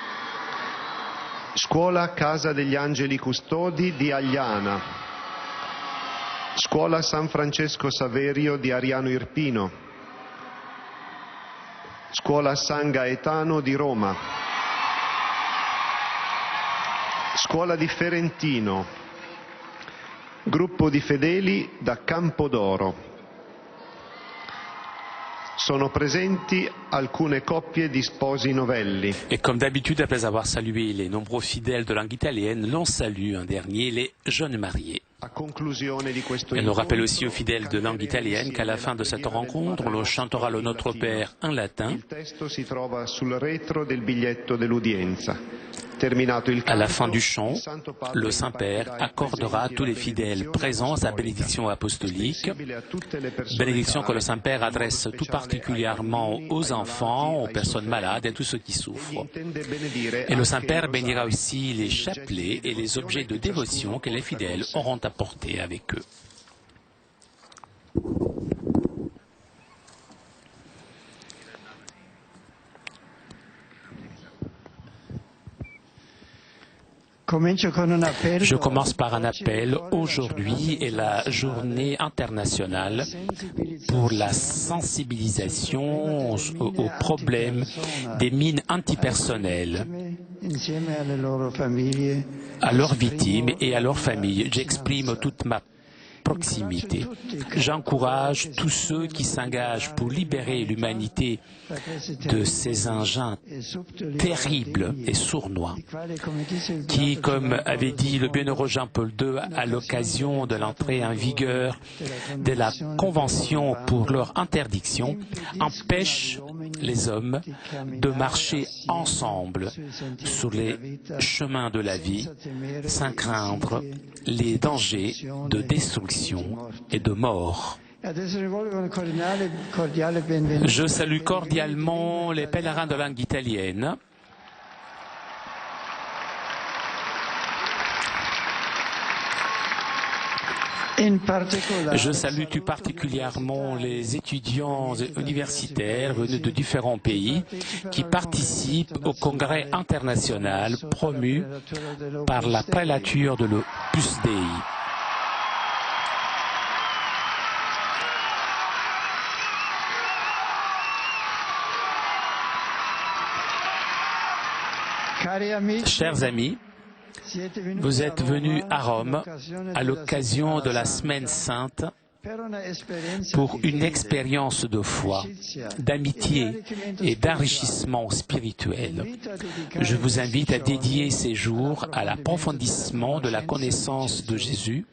S2: Scuola Casa degli Angeli Custodi di Agliana, Scuola San Francesco Saverio di Ariano Irpino, Scuola San Gaetano di Roma, Scuola di Ferentino, Gruppo di fedeli da Campodoro. Sono presenti alcune coppie di sposi novelli.
S1: Et comme d'habitude, après avoir salué les nombreux fidèles de langue italienne, l'on salue un dernier, les jeunes mariés. Elle nous rappelle aussi aux fidèles de langue italienne qu'à la fin de cette rencontre, on chantera le Notre Père en latin. À la fin du chant, le Saint-Père accordera à tous les fidèles présents sa bénédiction apostolique, bénédiction que le Saint-Père adresse tout particulièrement aux enfants, aux personnes malades et à tous ceux qui souffrent. Et le Saint-Père bénira aussi les chapelets et les objets de dévotion que les fidèles auront apportés avec eux. Je commence par un appel. Aujourd'hui est la journée internationale pour la sensibilisation aux problèmes des mines antipersonnelles, à leurs victimes et à leurs familles. J'exprime toute ma proximité. J'encourage tous ceux qui s'engagent pour libérer l'humanité de ces engins terribles et sournois qui, comme avait dit le bienheureux Jean-Paul II à l'occasion de l'entrée en vigueur de la Convention pour leur interdiction, empêchent les hommes de marcher ensemble sur les chemins de la vie sans craindre les dangers de destruction et de mort. Je salue cordialement les pèlerins de langue italienne. Je salue tout particulièrement les étudiants universitaires venus de différents pays qui participent au congrès international promu par la prélature de l'Opus Dei. Chers amis, vous êtes venus à Rome à l'occasion de la Semaine Sainte pour une expérience de foi, d'amitié et d'enrichissement spirituel. Je vous invite à dédier ces jours à l'approfondissement de la connaissance de Jésus,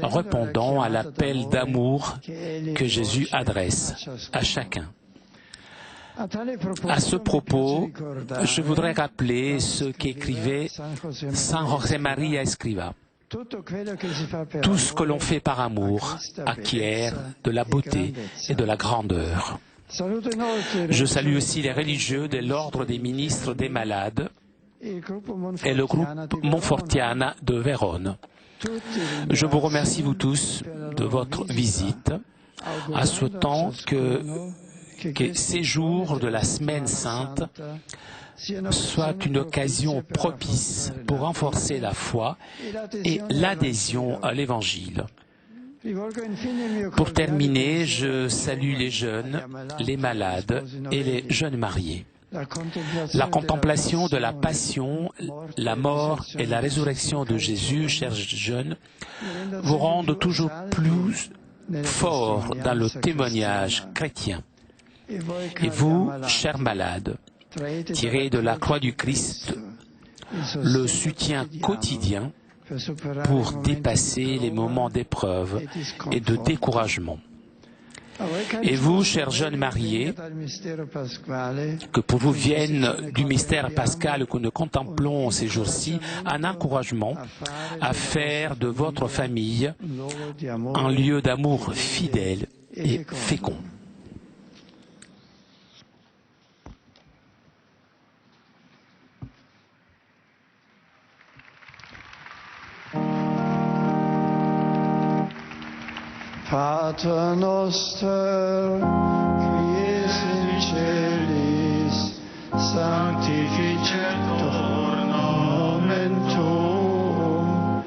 S1: répondant à l'appel d'amour que Jésus adresse à chacun. À ce propos, je voudrais rappeler ce qu'écrivait Saint José María Escrivá. Tout ce que l'on fait par amour acquiert de la beauté et de la grandeur. Je salue aussi les religieux de l'Ordre des ministres des malades et le groupe Monfortiana de Vérone. Je vous remercie vous tous de votre visite, en souhaitant que ces jours de la Semaine Sainte soient une occasion propice pour renforcer la foi et l'adhésion à l'Évangile. Pour terminer, je salue les jeunes, les malades et les jeunes mariés. La contemplation de la passion, la mort et la résurrection de Jésus, chers jeunes, vous rendent toujours plus forts dans le témoignage chrétien. Et vous, chers malades, tirez de la croix du Christ le soutien quotidien pour dépasser les moments d'épreuve et de découragement. Et vous, chers jeunes mariés, que pour vous vienne du mystère pascal que nous contemplons ces jours-ci un encouragement à faire de votre famille un lieu d'amour fidèle et fécond.
S3: Pater noster, qui es in celis, sanctificetur nomen tuum,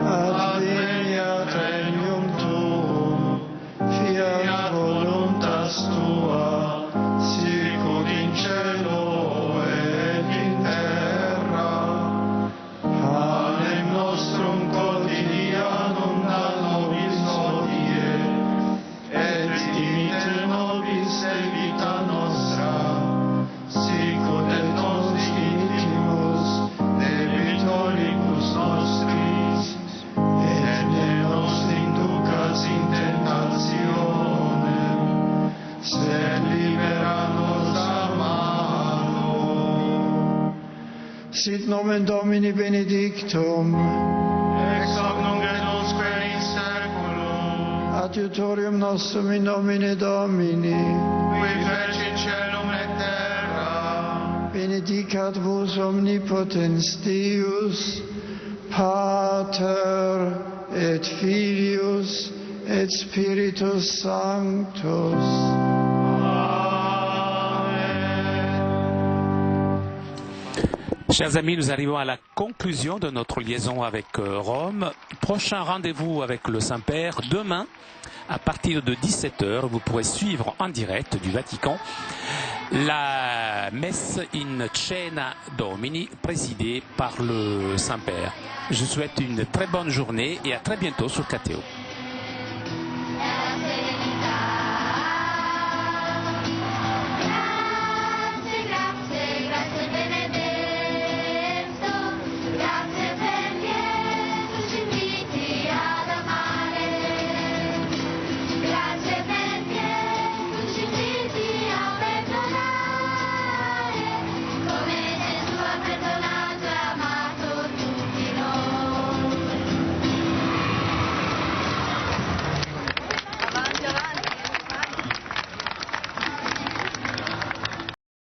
S3: adveniat regnum tuum, fiat voluntas tua, sicut in cielo et in terra. Panem nostrum quotidianum da nobis hodie, et dimitte nobis vita nostra, sicut et nos dimittimus debitoribus nostris, et ne nos inducas in tentationem, sed libera nos a malo. Sit nomen Domini benedictum,
S4: Ex hoc nunc et usque in seculum,
S3: adiutorium nostrum in nomine Domini,
S4: qui feci celum et terra,
S3: benedicat vos omnipotens Deus, Pater et Filius et Spiritus Sanctus.
S1: Chers amis, nous arrivons à la conclusion de notre liaison avec Rome. Prochain rendez-vous avec le Saint-Père demain à partir de 17h. Vous pourrez suivre en direct du Vatican la messe in Cena Domini présidée par le Saint-Père. Je vous souhaite une très bonne journée et à très bientôt sur KTO.